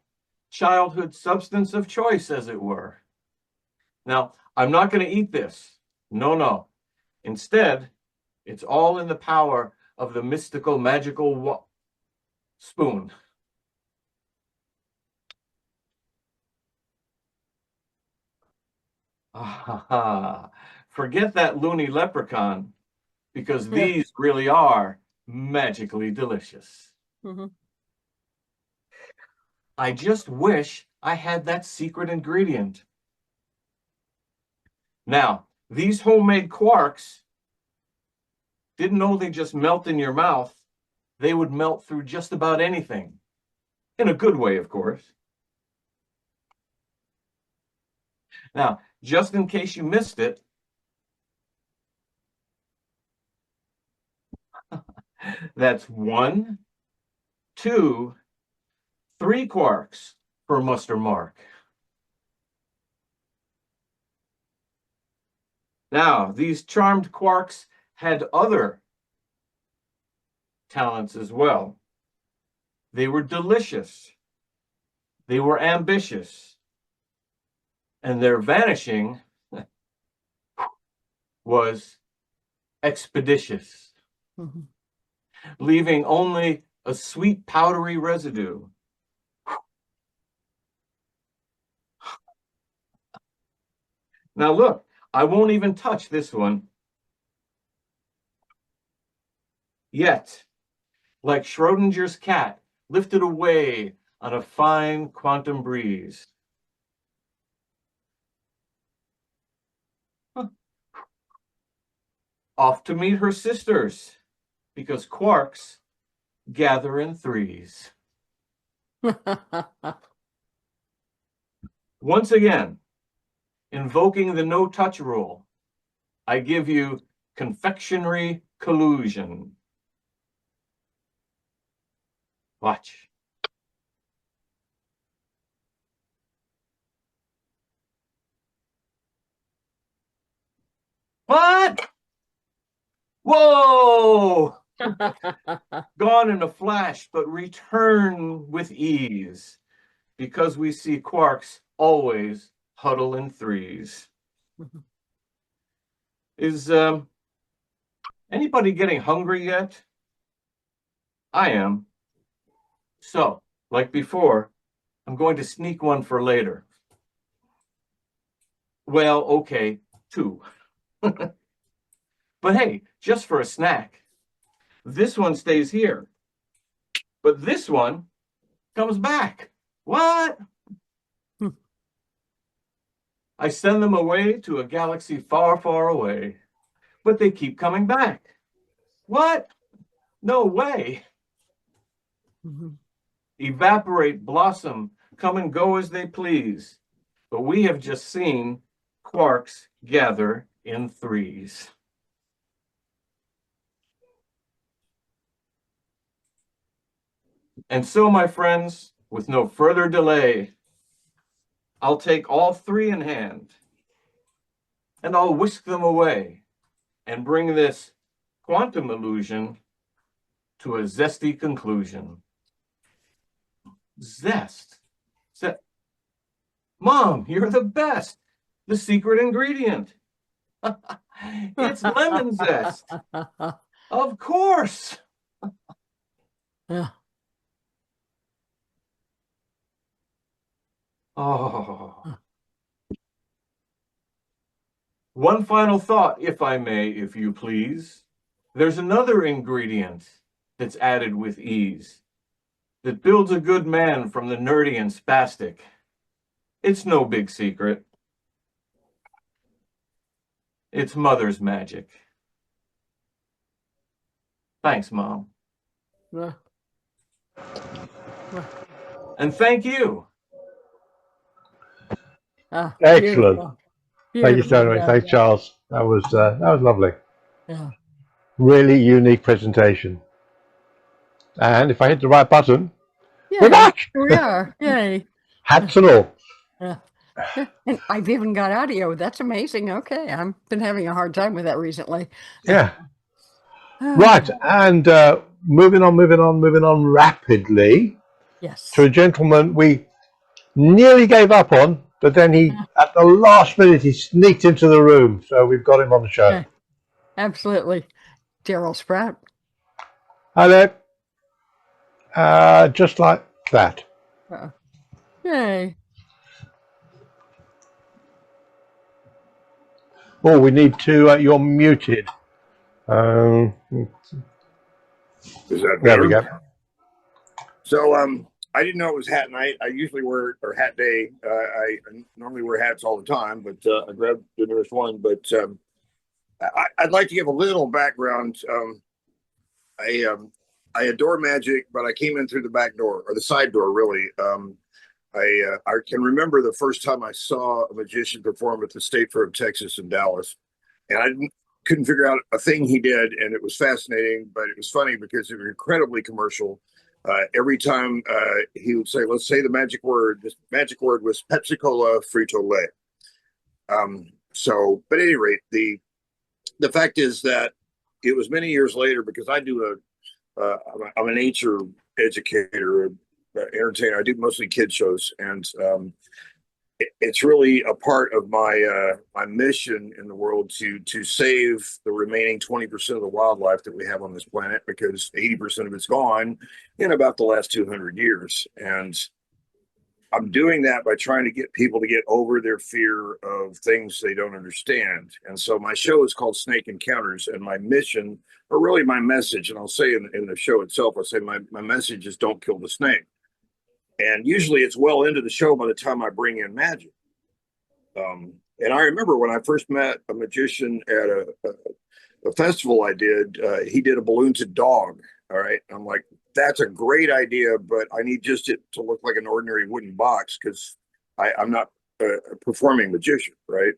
S14: childhood substance of choice, as it were. Now, I'm not going to eat this. No, no. Instead, it's all in the power of the mystical, magical spoon. Ah, forget that loony leprechaun, because
S2: Yeah.
S14: these really are magically delicious.
S2: Mm-hmm.
S14: I just wish I had that secret ingredient. Now, these homemade quarks didn't only just melt in your mouth, they would melt through just about anything. In a good way, of course. Now, just in case you missed it, that's 1, 2, 3 quarks for Muster Mark. Now, these charmed quarks had other talents as well. They were delicious. They were ambitious. And their vanishing was expeditious,
S2: Mm-hmm.
S14: leaving only a sweet powdery residue. Now look, I won't even touch this one. Yet, like Schrodinger's cat, lifted away on a fine quantum breeze. Off to meet her sisters, because quarks gather in threes. Once again, invoking the no-touch rule, I give you confectionery collusion. Watch. What? Whoa! Gone in a flash, but return with ease, because we see quarks always huddle in threes. Is anybody getting hungry yet? I am. So, like before, I'm going to sneak one for later. Well, okay, 2. But hey, just for a snack. This one stays here. But this one comes back. What? I send them away to a galaxy far, far away. But they keep coming back. What? No way.
S2: Mm-hmm.
S14: Evaporate, blossom, come and go as they please. But we have just seen quarks gather in threes. And so, my friends, with no further delay, I'll take all 3 in hand, and I'll whisk them away and bring this quantum illusion to a zesty conclusion. Zest. Mom, you're the best. The secret ingredient. It's lemon zest. Of course.
S2: Yeah.
S14: Oh. One final thought, if I may, if you please. There's another ingredient that's added with ease that builds a good man from the nerdy and spastic. It's no big secret. It's mother's magic. Thanks, Mom.
S2: Yeah.
S14: And thank you.
S1: Excellent.
S2: Beautiful.
S1: Thank you
S2: Beautiful.
S1: so much.
S2: Yeah.
S1: Thanks, Charles. That was lovely.
S2: Yeah.
S1: Really unique presentation. And if I hit the right button, we're
S2: Yay.
S1: back.
S2: We are. Yay.
S1: Hats and all.
S2: Yeah. And I've even got audio. That's amazing. Okay. I've been having a hard time with that recently.
S1: Yeah. Right. And moving on rapidly.
S2: Yes.
S1: To a gentleman we nearly gave up on, but then he, at the last minute, he sneaked into the room. So we've got him on the show.
S2: Yeah. Absolutely. Daryl Sprout.
S1: Hi there. Just like that.
S2: Yay.
S1: Oh, we need to. You're muted.
S15: Is that
S1: There we
S15: better?
S1: go.
S15: So I didn't know it was hat night. I usually wear, or hat day. I normally wear hats all the time, but I grabbed the newest one. But I'd like to give a little background. I adore magic, but I came in through the back door, or the side door, really. I can remember the first time I saw a magician perform at the State Fair of Texas in Dallas, and I couldn't figure out a thing he did, and it was fascinating, but it was funny because it was incredibly commercial. Every time he would say, "Let's say the magic word." This magic word was Pepsi Cola Frito-Lay. But at any rate, the fact is that it was many years later, because I do I'm a nature educator, entertainer. I do mostly kid shows, and it's really a part of my my mission in the world to save the remaining 20% of the wildlife that we have on this planet, because 80% of it's gone in about the last 200 years. And I'm doing that by trying to get people to get over their fear of things they don't understand. And so my show is called Snake Encounters, and my mission, or really my message, and I'll say in the show itself, I'll say my message is don't kill the snake. And usually it's well into the show by the time I bring in magic. And I remember when I first met a magician at a festival I did, he did a ballooned dog. All right. I'm like, that's a great idea, but I need just it to look like an ordinary wooden box, because I'm not a performing magician. Right.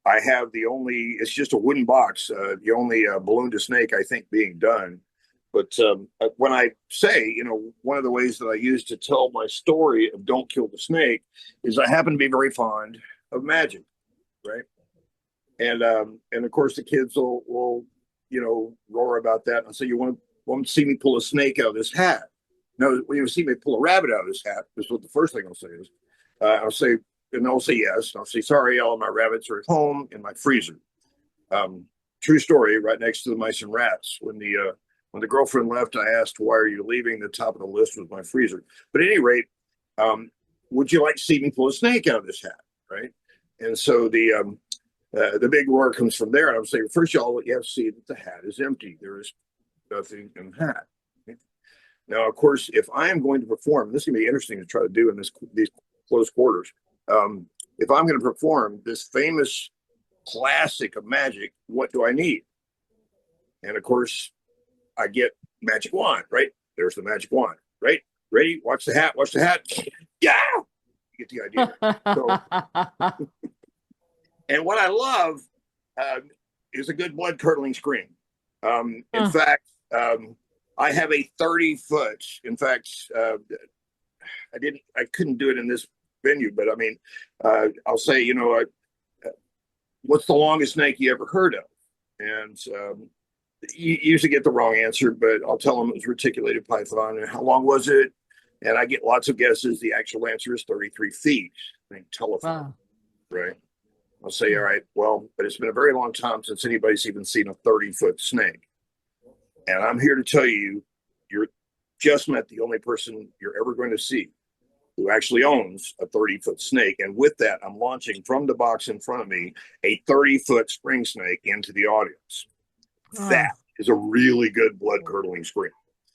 S15: I have it's just a wooden box, the only ballooned snake, I think, being done. But when I say, one of the ways that I use to tell my story of don't kill the snake is I happen to be very fond of magic, right? And of course the kids will roar about that and say, you want to see me pull a snake out of this hat? No, when you see me pull a rabbit out of this hat, this is what the first thing I'll say is, I'll say, and they'll say yes. I'll say, sorry, all of my rabbits are at home in my freezer. True story, right next to the mice and rats. When the girlfriend left, I asked, why are you leaving? The top of the list was my freezer. But at any rate, would you like to see me pull a snake out of this hat? Right. And so the big roar comes from there. And I'm saying, first of all, you have to see that the hat is empty. There is nothing in the hat. Okay? Now, of course, if I am going to perform, this is going to be interesting to try to do in these close quarters. If I'm going to perform this famous classic of magic, what do I need? And of course, I get magic wand, right? There's the magic wand, right? Ready? Watch the hat. Watch the hat. Yeah, you get the idea. And what I love is a good blood curdling scream. In fact, I have a 30-foot. In fact, I couldn't do it in this venue, but I mean, I'll say, what's the longest snake you ever heard of? And you usually get the wrong answer, but I'll tell them it was reticulated python. And how long was it? And I get lots of guesses. The actual answer is 33 feet. I think telephone, right? I'll say, all right, well, but it's been a very long time since anybody's even seen a 30-foot snake. And I'm here to tell you, you're just met the only person you're ever going to see who actually owns a 30-foot snake. And with that, I'm launching from the box in front of me a 30-foot spring snake into the audience. That is a really good blood-curdling scream.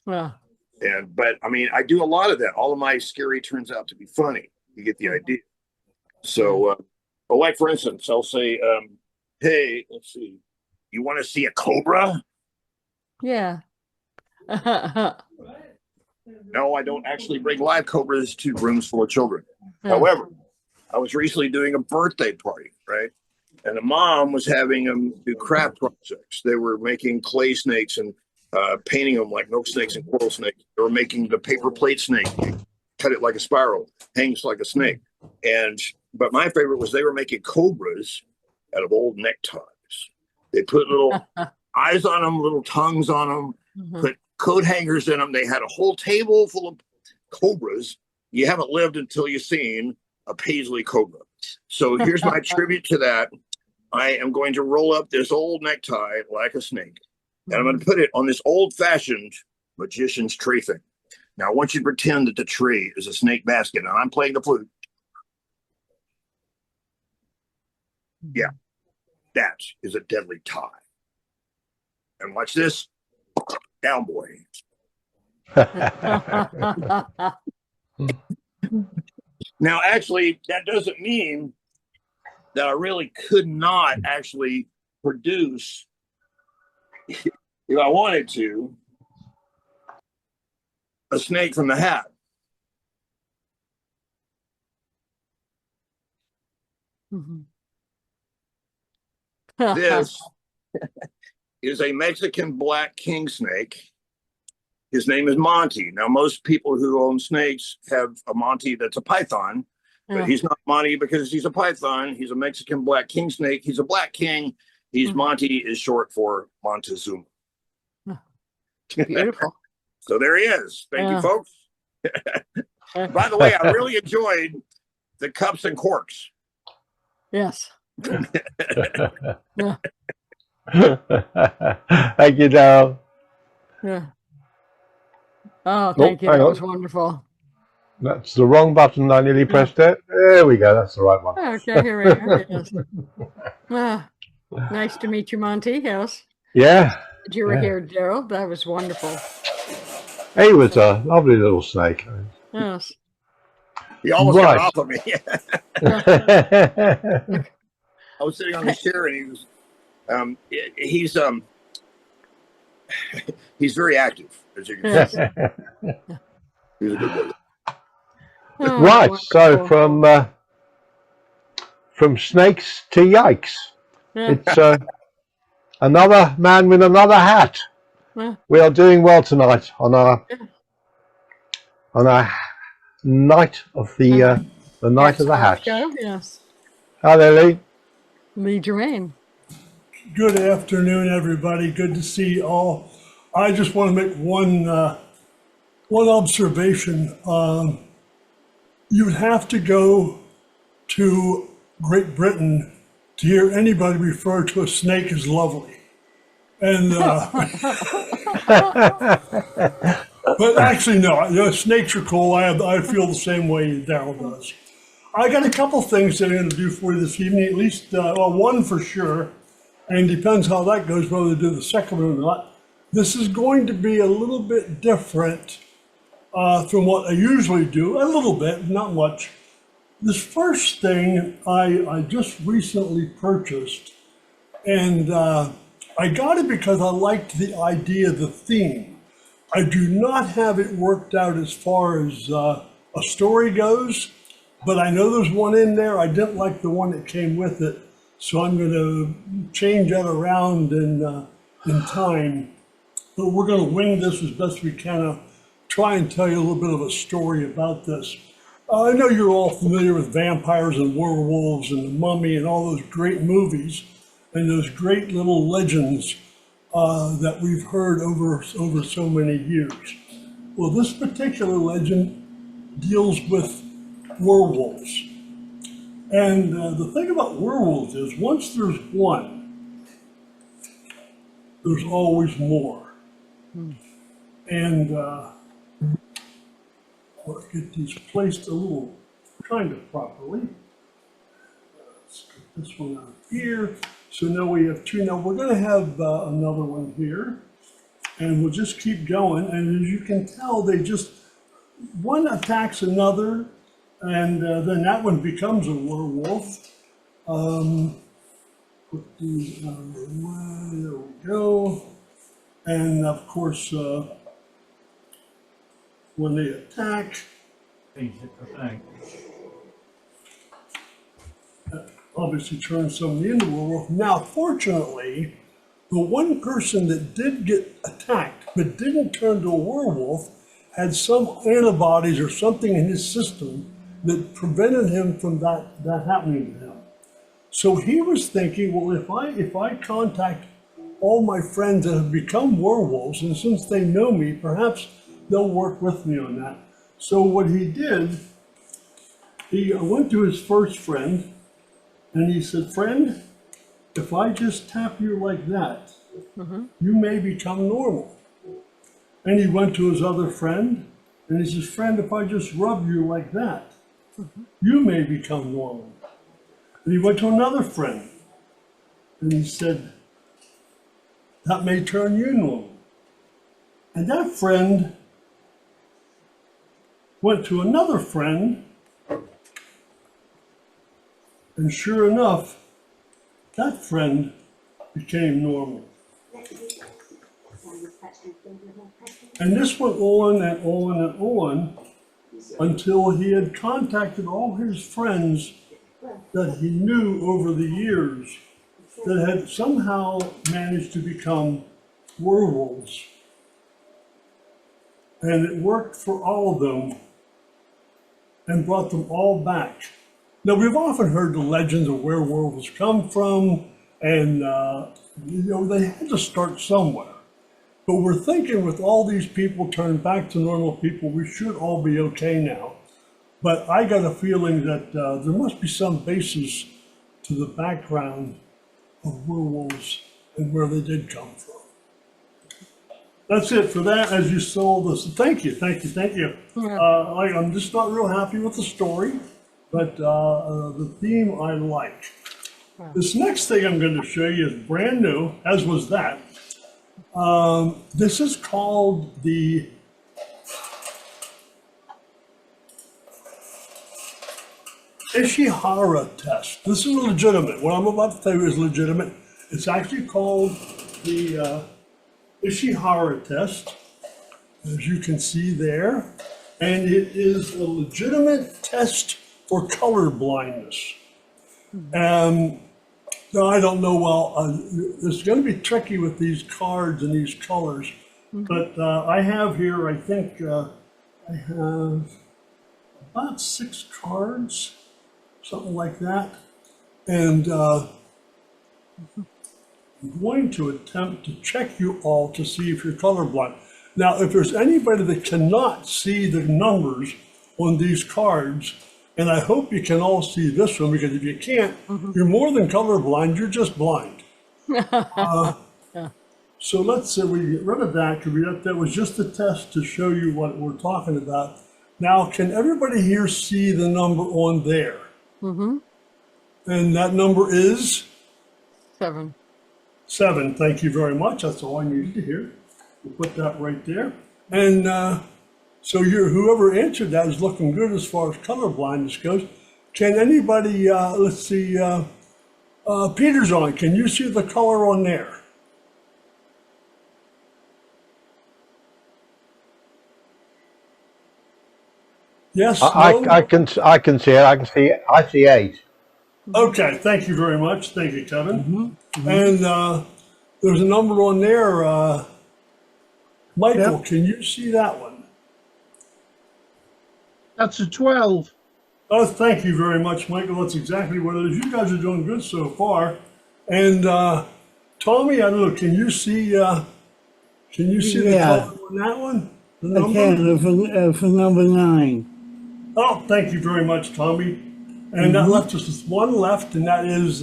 S15: But I mean, I do a lot of that. All of my scary turns out to be funny. You get the idea. So, like for instance, I'll say, hey, let's see, you want to see a cobra?
S2: Yeah.
S15: No, I don't actually bring live cobras to rooms full of children. However, I was recently doing a birthday party, right? And the mom was having them do craft projects. They were making clay snakes and painting them like milk snakes and coral snakes. They were making the paper plate snake, cut it like a spiral, hangs like a snake. But my favorite was they were making cobras out of old neckties. They put little eyes on them, little tongues on them, put coat hangers in them. They had a whole table full of cobras. You haven't lived until you've seen a paisley cobra. So here's my tribute to that. I am going to roll up this old necktie like a snake, and I'm going to put it on this old-fashioned magician's tree thing. Now, I want you to pretend that the tree is a snake basket, and I'm playing the flute. Yeah, that is a deadly tie. And watch this. Down, boy. Now, actually, that doesn't mean that I really could not actually produce, if I wanted to, a snake from the hat. This is a Mexican black king snake. His name is Monty. Now, most people who own snakes have a Monty that's a python, but he's not Monty because he's a python. He's a Mexican black king snake. He's a black king. He's Monty is short for Montezuma.
S2: Beautiful.
S15: So there he is. Thank you, folks. By the way, I really enjoyed the cups and corks.
S2: Yes.
S1: Thank you, Dale.
S2: Yeah. Oh, thank you. That was wonderful.
S1: That's the wrong button. I nearly pressed it. There we go. That's the right one.
S2: Okay, here we are. Yes. Nice to meet you, Monty. Yes.
S1: Yeah.
S2: You were here, Gerald. That was wonderful.
S1: He was a lovely little snake.
S2: Yes.
S15: He almost got off of me. I was sitting on the chair, and he's very active, as you can see. He's a good boy.
S1: Right. So from snakes to yikes, it's another man with another hat. We are doing well tonight on our night of the night of the hat.
S2: Yes.
S1: Hi there, Lee.
S2: Lee Germain.
S16: Good afternoon, everybody. Good to see you all. I just want to make one observation. You would have to go to Great Britain to hear anybody refer to a snake as lovely. And but actually, no. Snakes are cool. I feel the same way Daryl does. I got a couple things that I'm going to do for you this evening. At least one for sure, and depends how that goes, whether to do the second one or not. This is going to be a little bit different from what I usually do. A little bit, not much. This first thing I just recently purchased, and I got it because I liked the idea, the theme. I do not have it worked out as far as a story goes, but I know there's one in there. I didn't like the one that came with it, so I'm going to change that around in time. But we're going to wing this as best we can. Try and tell you a little bit of a story about this. I know you're all familiar with vampires and werewolves and the Mummy and all those great movies and those great little legends that we've heard over so many years. Well, this particular legend deals with werewolves. And the thing about werewolves is once there's one, there's always more. And let's get these placed a little kind of properly. Let's get this one out here. So now we have two. Now we're going to have another one here, and we'll just keep going. And as you can tell, one attacks another, and then that one becomes a werewolf. Put these out of the way. There we go. And of course, when they attack, obviously turns somebody into a werewolf. Now, fortunately, the one person that did get attacked but didn't turn to a werewolf had some antibodies or something in his system that prevented him from that happening to him. So he was thinking, well, if I contact all my friends that have become werewolves, and since they know me, perhaps they'll work with me on that. So what he did, he went to his first friend, and he said, friend, if I just tap you like that, you may become normal. And he went to his other friend, and he says, friend, if I just rub you like that, you may become normal. And he went to another friend. And he said, that may turn you normal. And that friend went to another friend. And sure enough, that friend became normal. And this went on and on and on until he had contacted all his friends that he knew over the years that had somehow managed to become werewolves. And it worked for all of them and brought them all back. Now, we've often heard the legends of where werewolves come from, and they had to start somewhere. But we're thinking with all these people turned back to normal people, we should all be okay now. But I got a feeling that there must be some basis to the background of werewolves and where they did come from. That's it for that. As you saw this, thank you.
S2: Yeah.
S16: I'm just not real happy with the story, but the theme I like. This next thing I'm going to show you is brand new, as was that. This is called the Ishihara test. This is legitimate. What I'm about to tell you is legitimate. It's actually called the Ishihara test, as you can see there. And it is a legitimate test for color blindness. Now, I don't know, it's going to be tricky with these cards and these colors, but I have here, I think, I have about 6 cards, something like that. And I'm going to attempt to check you all to see if you're colorblind. Now, if there's anybody that cannot see the numbers on these cards, and I hope you can all see this one, because if you can't, you're more than colorblind, you're just blind. So let's say we get rid of that, because that was just a test to show you what we're talking about. Now, can everybody here see the number on there? And that number is?
S2: 7.
S16: 7, thank you very much. That's all I needed to hear. We'll put that right there. And so whoever answered that is looking good as far as color blindness goes. Can anybody, let's see, Peter's on. Can you see the color on there? Yes, no?
S1: I can see it. I see 8.
S16: Okay, thank you very much. Thank you, Kevin. And there's a number on there. Michael, can you see that one?
S6: That's a 12.
S16: Oh, thank you very much, Michael. That's exactly what it is. You guys are doing good so far. And Tommy, I don't know, can you see the color on that one? The number?
S17: I can for number 9.
S16: Oh, thank you very much, Tommy. And that left us with one left, and that is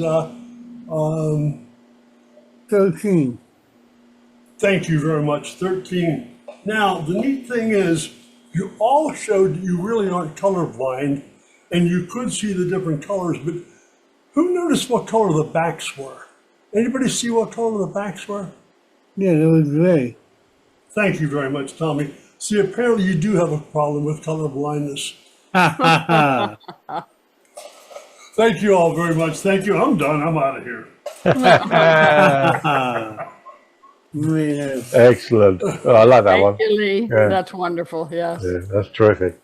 S17: 13.
S16: Thank you very much, 13. Now, the neat thing is, you all showed you really aren't colorblind, and you could see the different colors, but who noticed what color the backs were? Anybody see what color the backs were?
S17: Yeah, they were gray.
S16: Thank you very much, Tommy. See, apparently you do have a problem with color blindness. Thank you all very much. Thank you. I'm done. I'm out of here.
S1: Excellent. Oh, I like that one.
S2: Thank you, Lee.
S1: Yeah.
S2: That's wonderful. Yes.
S1: Yeah, that's terrific.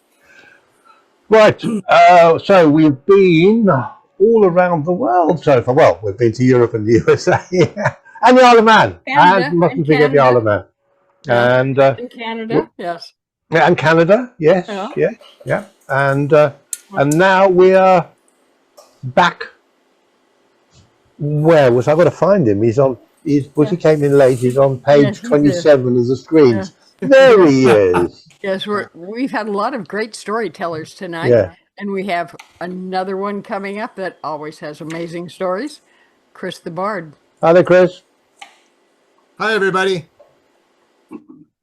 S1: Right. So we've been all around the world so far. Well, we've been to Europe and the USA and the Isle of Man.
S2: Canada,
S1: And mustn't forget the Isle of Man.
S2: Yeah.
S1: And
S2: In Canada, yes.
S1: and Canada, yes,
S2: Yeah.
S1: yeah. And now we are back. Where was I going to find him? He came in late. He's on page 27 of the screens.
S2: Yeah.
S1: There he is.
S2: Yes, we've had a lot of great storytellers tonight.
S1: Yeah.
S2: And we have another one coming up that always has amazing stories. Chris the Bard.
S1: Hi there, Chris.
S18: Hi, everybody.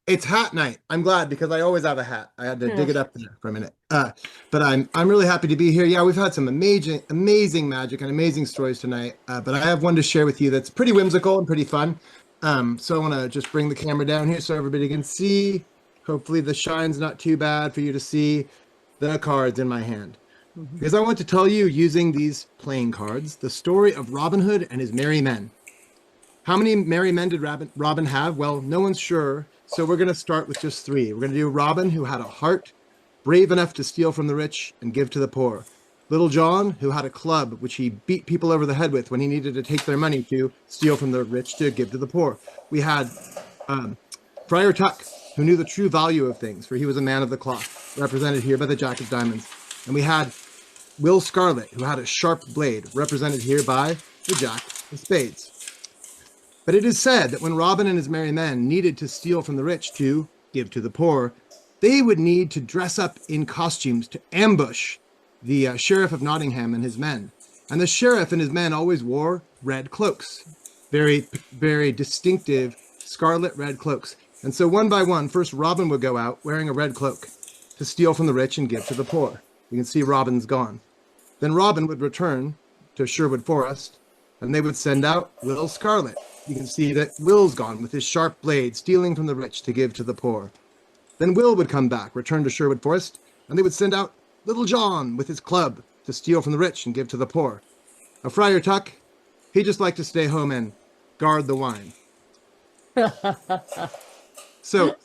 S18: It's hat night. I'm glad because I always have a hat. I had to dig it up there for a minute. But I'm really happy to be here. Yeah, we've had some amazing magic and amazing stories tonight. But I have one to share with you that's pretty whimsical and pretty fun. So I want to just bring the camera down here so everybody can see. Hopefully the shine's not too bad for you to see the cards in my hand. Because I want to tell you, using these playing cards, the story of Robin Hood and his merry men. How many merry men did Robin have? Well, no one's sure. So we're going to start with just 3. We're going to do Robin, who had a heart, brave enough to steal from the rich and give to the poor. Little John, who had a club, which he beat people over the head with when he needed to take their money to steal from the rich to give to the poor. We had Friar Tuck, who knew the true value of things, for he was a man of the cloth, represented here by the Jack of Diamonds. And we had Will Scarlet, who had a sharp blade, represented here by the Jack of Spades. But it is said that when Robin and his merry men needed to steal from the rich to give to the poor, they would need to dress up in costumes to ambush the Sheriff of Nottingham and his men. And the Sheriff and his men always wore red cloaks, very, very distinctive scarlet red cloaks. And so one by one, first Robin would go out wearing a red cloak to steal from the rich and give to the poor. You can see Robin's gone. Then Robin would return to Sherwood Forest, and they would send out Will Scarlet. You can see that Will's gone with his sharp blade, stealing from the rich to give to the poor. Then Will would come back, return to Sherwood Forest, and they would send out Little John with his club to steal from the rich and give to the poor. A Friar Tuck, he just liked to stay home and guard the wine. So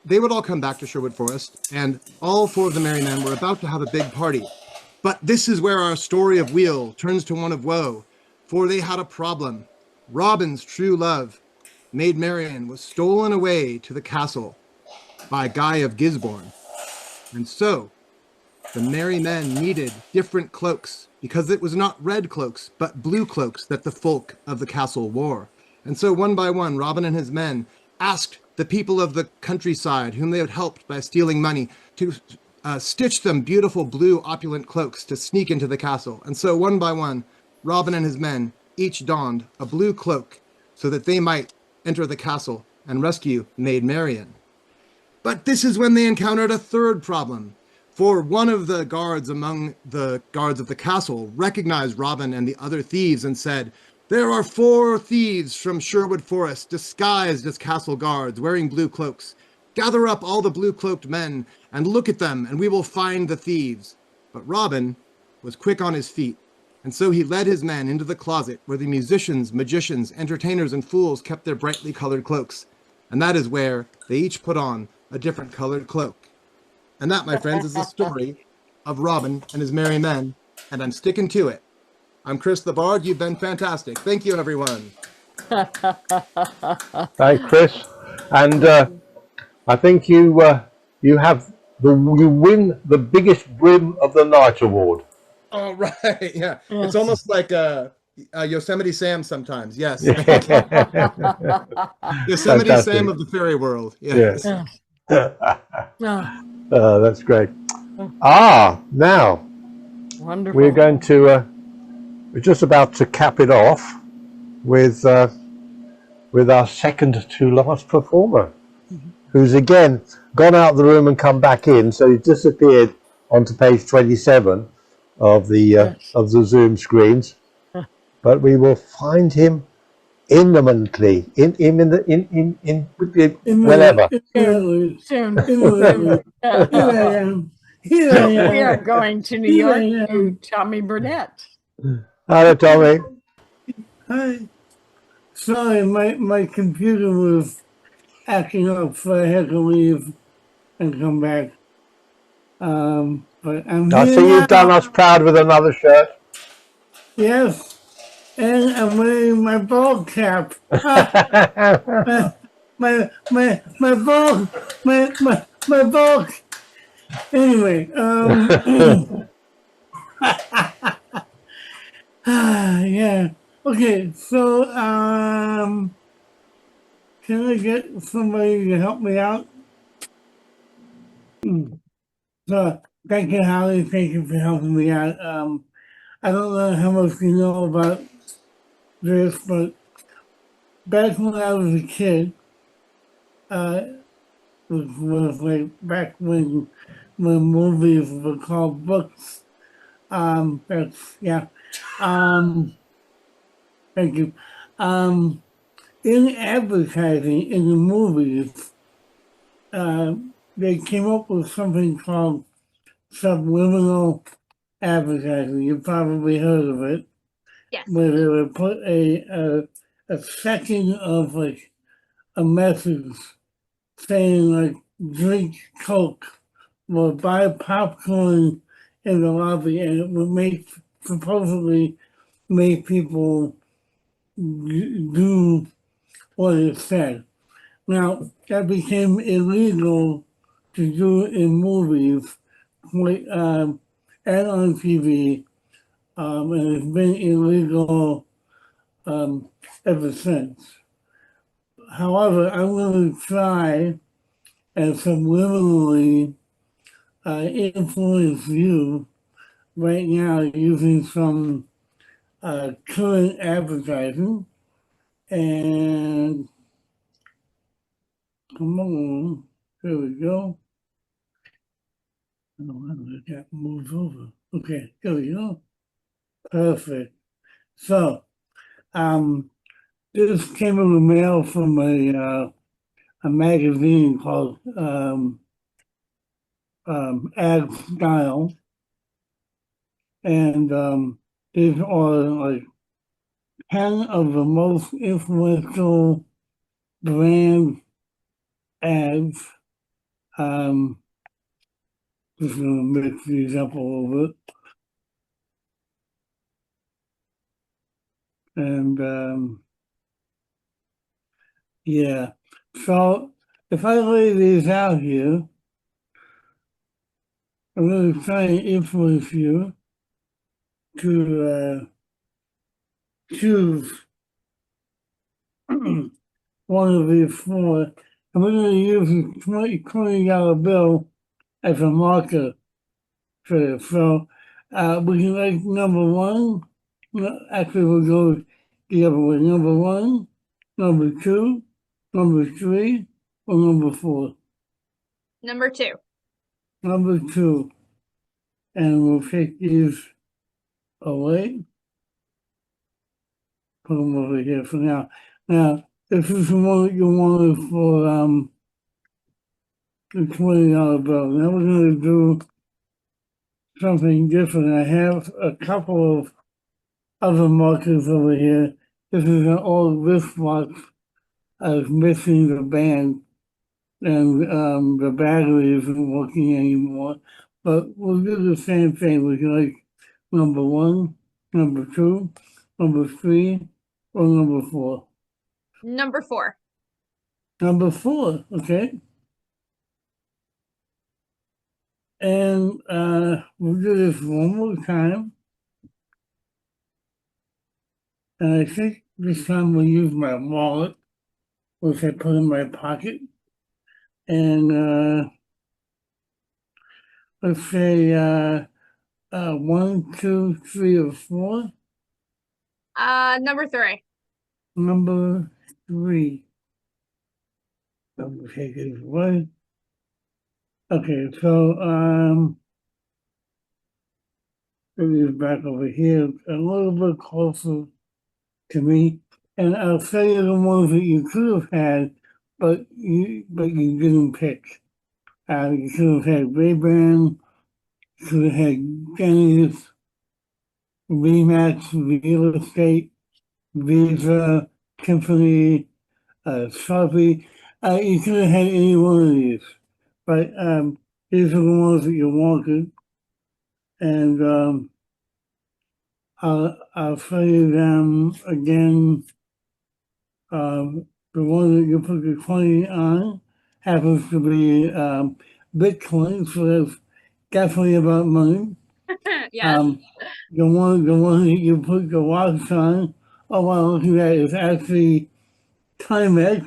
S18: they would all come back to Sherwood Forest, and all 4 of the merry men were about to have a big party. But this is where our story of weal turns to one of woe, for they had a problem. Robin's true love, Maid Marian, was stolen away to the castle by Guy of Gisborne. And so the merry men needed different cloaks, because it was not red cloaks, but blue cloaks that the folk of the castle wore. And so one by one, Robin and his men asked the people of the countryside, whom they had helped by stealing money, to stitch them beautiful blue opulent cloaks to sneak into the castle. And so one by one, Robin and his men each donned a blue cloak so that they might enter the castle and rescue Maid Marian. But this is when they encountered a third problem, for one of the guards among the guards of the castle recognized Robin and the other thieves and said, "There are 4 thieves from Sherwood Forest disguised as castle guards wearing blue cloaks. Gather up all the blue-cloaked men and look at them, and we will find the thieves." But Robin was quick on his feet, and so he led his men into the closet where the musicians, magicians, entertainers, and fools kept their brightly colored cloaks. And that is where they each put on a different colored cloak. And that, my friends, is the story of Robin and his merry men, and I'm sticking to it. I'm Chris the Bard. You've been fantastic. Thank you, everyone.
S1: Thanks, Chris. And I think you win the biggest brim of the night award.
S18: Oh, right. Yeah. It's almost like Yosemite Sam sometimes. Yes. Yosemite
S1: Fantastic.
S18: Sam of the fairy world. Yes.
S1: That's great. Now
S2: Wonderful.
S1: we're going to we're just about to cap it off with our second to last performer, who's again gone out of the room and come back in. So he's disappeared onto page 27 of the Zoom screens, but we will find him imminently whenever.
S2: Soon.
S8: Here I am.
S2: We are going to New York to Tommy Burnett.
S1: Hello, Tommy.
S17: Hi. Sorry, my computer was acting up, so I had to leave and come back. But I'm
S1: I
S17: here
S1: see you've done
S17: now.
S1: us proud with another shirt.
S17: Yes, and I'm wearing my ball cap. my ball. Anyway, yeah. Okay, so can I get somebody to help me out? So thank you, Harley. Thank you for helping me out. I don't know how much you know about this, but back when I was a kid, which was like back when movies were called books. That's yeah. Thank you. In advertising in the movies, they came up with something called subliminal advertising. You probably heard of it.
S5: Yes.
S17: Where they would put a second of like a message saying like drink Coke or buy popcorn in the lobby, and it would supposedly make people do what it said. Now that became illegal to do in movies, and on TV, and it's been illegal ever since. However, I'm going to try and subliminally influence you right now using some current advertising. And come on, there we go. Oh, that moves over. Okay, there we go. Perfect. So, this came in the mail from a magazine called Ad Style, and these are like 10 of the most influential brand ads. Just gonna mix these up a little bit. And yeah, so if I lay these out here, I'm going to try and influence you to choose one of these four. And we're going to use a $20 bill as a marker for this. So we can like number one. Actually, we'll go the other way. Number one, number two, number three, or number four?
S5: Number 2.
S17: Number 2. And we'll take these away. Put them over here for now. Now, this is the one that you wanted for the $20 bill. Now we're going to do something different. I have a couple of other markers over here. This is an old wristwatch. I was missing the band, and the battery isn't working anymore. But we'll do the same thing. We can like number 1, number 2, number 3, or number 4.
S5: Number 4.
S17: Number 4, okay. And we'll do this one more time. And I think this time we'll use my wallet, which I put in my pocket. And let's say 1, 2, 3, or 4.
S5: Number 3.
S17: Number 3. Double take it away. Okay, so bring this back over here a little bit closer to me, and I'll show you the ones that you could have had, but you didn't pick. You could have had Ray-Ban, you could have had Denny's, Remax Real Estate, Visa, Tiffany, Sharpie. You could have had any one of these, but these are the ones that you wanted, and I'll show you them again. The one that you put the 20 on happens to be Bitcoin, so that's definitely about money.
S5: Yes.
S17: The one that you put the watch on, oh wow, look at that, it's actually Timex.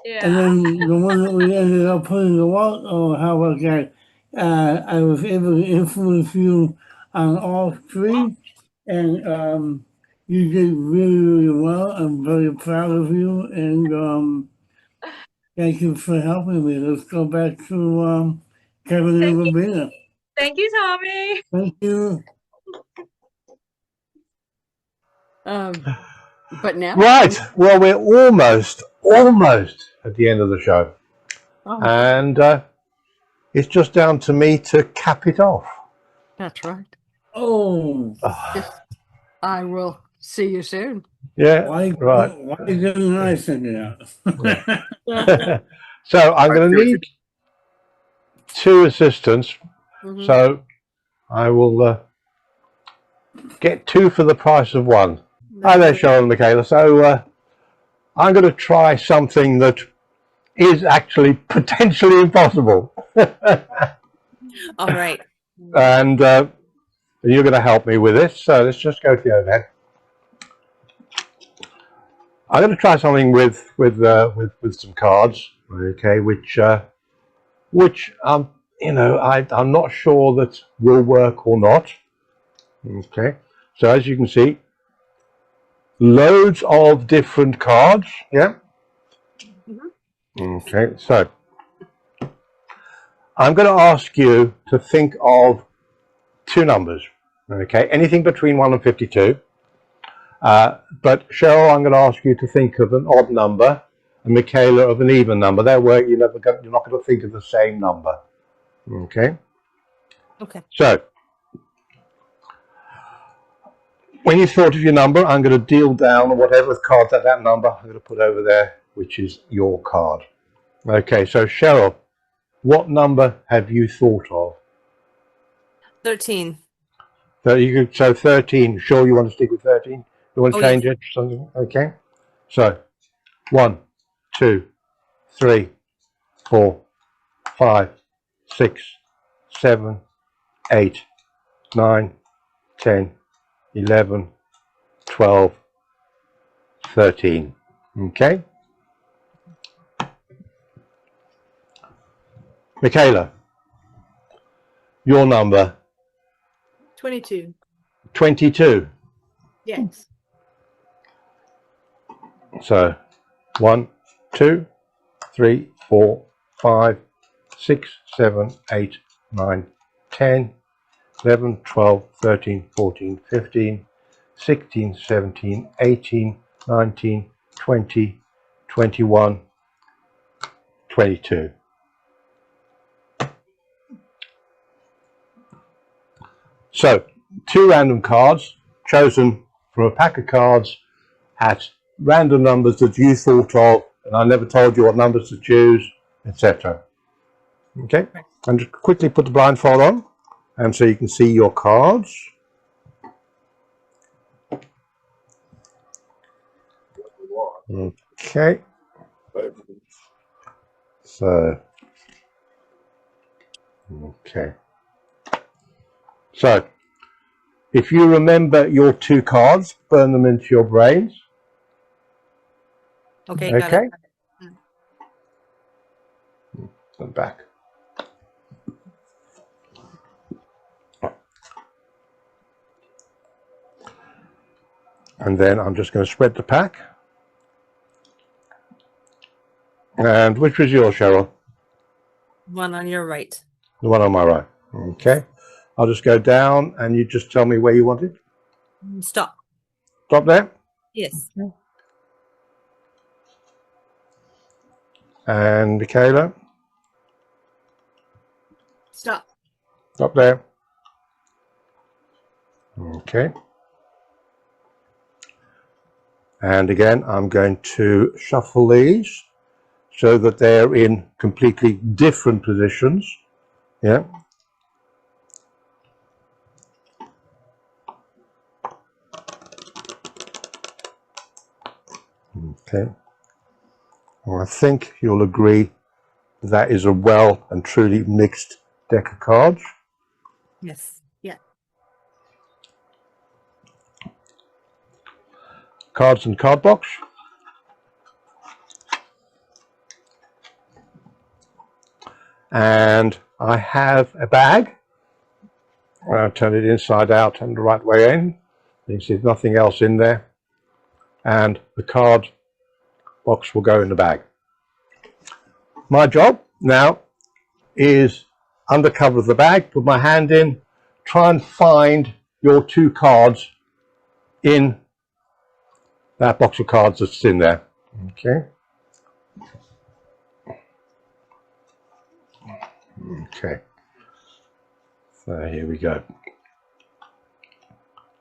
S5: Yeah.
S17: And then the one that we ended up putting the watch, oh, how about that? I was able to influence you on all 3, and you did really, really well. I'm very proud of you, and Thank you for helping me. Let's go back to Kevin and Rabina.
S5: Thank you, Tommy.
S17: Thank you.
S2: But now,
S1: right. Well, we're almost at the end of the show, and it's just down to me to cap it off.
S2: That's right.
S17: Oh,
S2: I will see you soon.
S1: Yeah,
S17: why are you getting nice in there?
S1: So I'm going to need 2 assistants. So I will get 2 for the price of 1. Hi there, Cheryl and Michaela. So I'm going to try something that is actually potentially impossible.
S4: All right.
S1: And you're going to help me with this. So let's just go to the overhead. I'm going to try something with some cards, okay, which you know, I'm not sure that will work or not. Okay, so as you can see, loads of different cards. Yeah. Okay, so I'm going to ask you to think of 2 numbers. Okay, anything between 1 and 52. But Cheryl, I'm going to ask you to think of an odd number, and Michaela of an even number. That way, you're not going to think of the same number. Okay.
S4: Okay.
S1: So, when you've thought of your number, I'm going to deal down on whatever card's at that number. I'm going to put over there, which is your card. Okay. So, Cheryl, what number have you thought of?
S4: 13.
S1: So 13. Sure, you want to stick with 13? You want to change it to something? Okay. So 1, 2, 3, 4, 5, 6, 7, 8, 9, 10, 11, 12, 13. Okay. Michaela, your number?
S5: 22.
S1: 22.
S5: Yes.
S1: So 1, 2, 3, 4, 5, 6, 7, 8, 9, 10, 11, 12, 13, 14, 15, 16, 17, 18, 19, 20, 21, 22. So 2 random cards chosen from a pack of cards at random numbers that you thought of, and I never told you what numbers to choose, etc. Okay, and just quickly put the blindfold on, and so you can see your cards. Okay, so so if you remember your 2 cards, burn them into your brains.
S4: Okay, got it.
S1: And back. And then I'm just going to spread the pack. And which was yours, Cheryl?
S4: One on your right.
S1: The one on my right. Okay. I'll just go down and you just tell me where you want it.
S4: Stop.
S1: Stop there.
S4: Yes.
S1: And Michaela.
S5: Stop.
S1: Stop there. Okay. And again, I'm going to shuffle these so that they're in completely different positions. Yeah. Okay. Well, I think you'll agree that is a well and truly mixed deck of cards.
S4: Yes. Yeah.
S1: Cards and card box. And I have a bag. I'll turn it inside out and the right way in. You can see there's nothing else in there. And the card box will go in the bag. my job now is under cover of the bag, put my hand in, try and find your 2 cards in that box of cards that's in there. Okay. Okay. So here we go.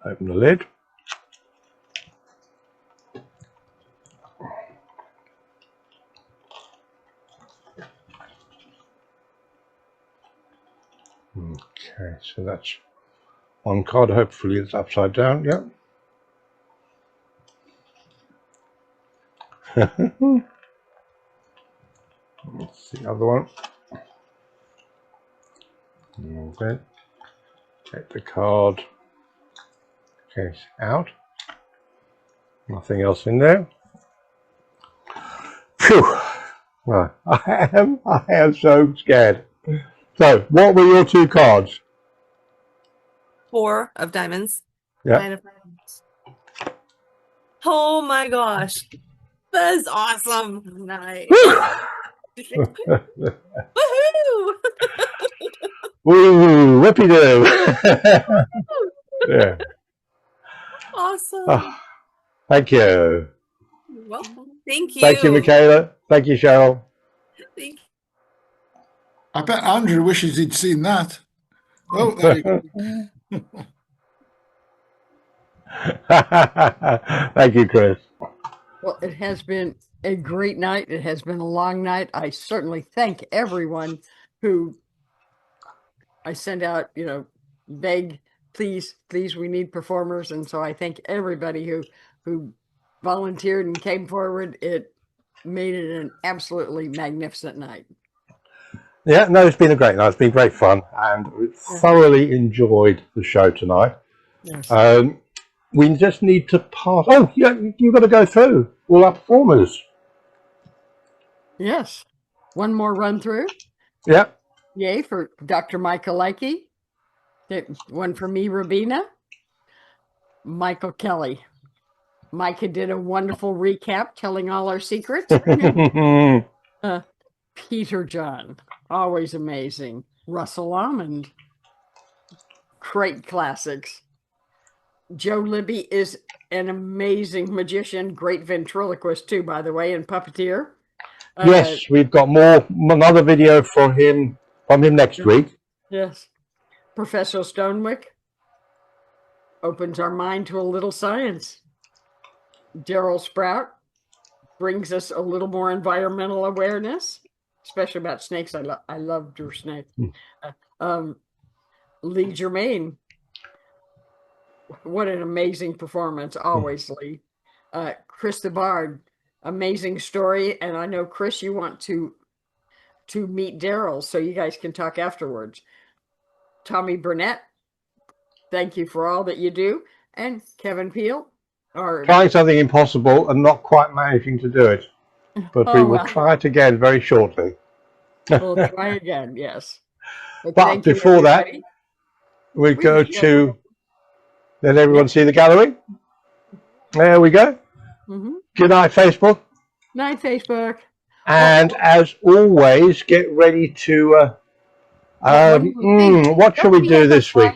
S1: Open the lid. Okay, so that's one card. Hopefully it's upside down. Yeah. Let's see the other one. Okay. Take the card case out. Nothing else in there. Phew. Well, I am so scared. So, what were your 2 cards?
S4: 4 of diamonds.
S1: Yeah.
S4: 9 of diamonds. Oh my gosh. That is awesome. Nice. Woohoo!
S1: Woo! Whippy do! Yeah.
S4: Awesome.
S1: Oh, thank you.
S4: You're welcome. Thank you.
S1: Thank you, Michaela. Thank you, Cheryl.
S4: Thank you.
S13: I bet Andrew wishes he'd seen that. Oh, there you go.
S1: Thank you, Chris.
S2: Well, it has been a great night. It has been a long night. I certainly thank everyone who I send out, beg, please, we need performers. And so I thank everybody who volunteered and came forward. It made it an absolutely magnificent night.
S1: Yeah, no, it's been a great night. It's been great fun, and we thoroughly enjoyed the show tonight.
S2: Yes.
S1: We just need to pass. Oh, yeah, you've got to go through all our performers.
S2: Yes. One more run through.
S1: Yeah.
S2: Yay for Dr. Michael Leakey. One for me, Rabina. Michael Kelly. Micah did a wonderful recap telling all our secrets. Peter John, always amazing. Russell Almond, great classics. Joe Libby is an amazing magician, great ventriloquist too, by the way, and puppeteer.
S1: Yes, we've got another video from him next week.
S2: Yes. Professor Stonewick opens our mind to a little science. Daryl Sprout brings us a little more environmental awareness, especially about snakes. I love your snake. Lee Germain, what an amazing performance, always, Lee. Chris the Bard, amazing story, and I know, Chris, you want to meet Daryl, so you guys can talk afterwards. Tommy Burnett, thank you for all that you do. And Kevin Peel.
S1: Trying something impossible and not quite managing to do it. But we will try it again very shortly.
S2: We'll try again, yes.
S1: But before that, we go to... Let everyone see the gallery. There we go. Good night, Facebook.
S2: Night, Facebook.
S1: And as always, get ready to... what shall we do this week?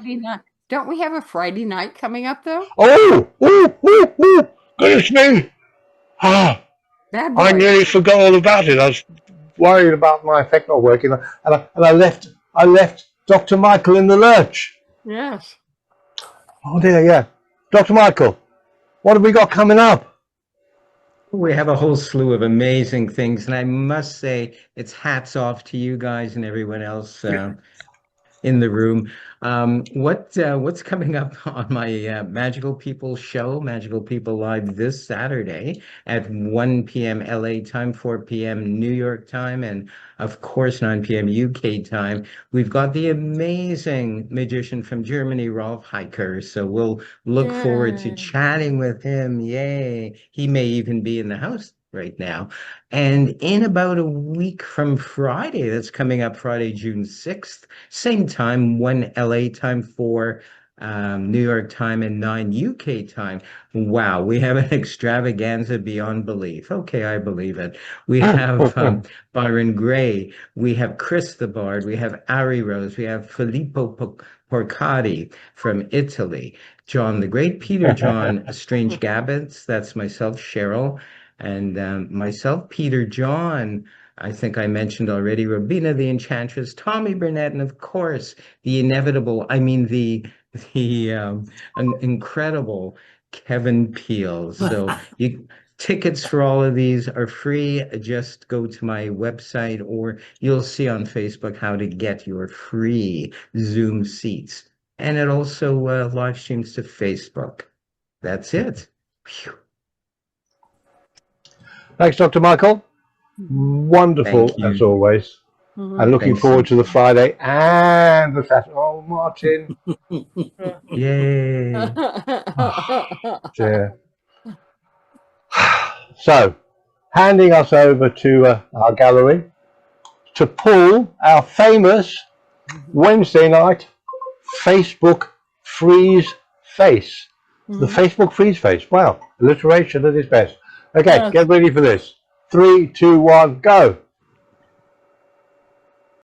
S2: Don't we have a Friday night coming up, though?
S1: Oh, goodness me. I nearly forgot all about it. I was worried about my effect not working, and I left Dr. Michael in the lurch.
S2: Yes.
S1: Oh dear, yeah. Dr. Michael, what have we got coming up?
S3: We have a whole slew of amazing things, and I must say it's hats off to you guys and everyone else in the room. What's coming up on my Magical People show, Magical People Live, this Saturday at 1 p.m. LA time, 4 p.m. New York time, and of course 9 p.m. UK time. We've got the amazing magician from Germany, Rolf Heiker. So we'll look forward to chatting with him. Yay! He may even be in the house right now. And in about a week from Friday, that's coming up Friday, June 6th, same time, 1 LA time, 4 New York time, and 9 UK time. Wow, we have an extravaganza beyond belief. Okay, I believe it. We have Byron Gray, we have Chris the Bard, we have Ari Rose, we have Filippo Porcati from Italy, John the Great, Peter John, Strange Gabbets, that's myself, Cheryl, and myself, Peter John. I think I mentioned already Robina the Enchantress, Tommy Burnett, and of course, the inevitable, I mean, the incredible Kevin Peel. So tickets for all of these are free. Just go to my website, or you'll see on Facebook how to get your free Zoom seats. And it also live streams to Facebook. That's it. Phew.
S1: Thanks, Dr. Michael. Wonderful as always. And looking forward to the Friday and the Saturday. Oh, Martin.
S3: Yay.
S1: Oh, dear. So, handing us over to our gallery to pull our famous Wednesday night Facebook freeze face. The Facebook freeze face. Wow, alliteration at its best. Okay, get ready for this. 3, 2, 1, go.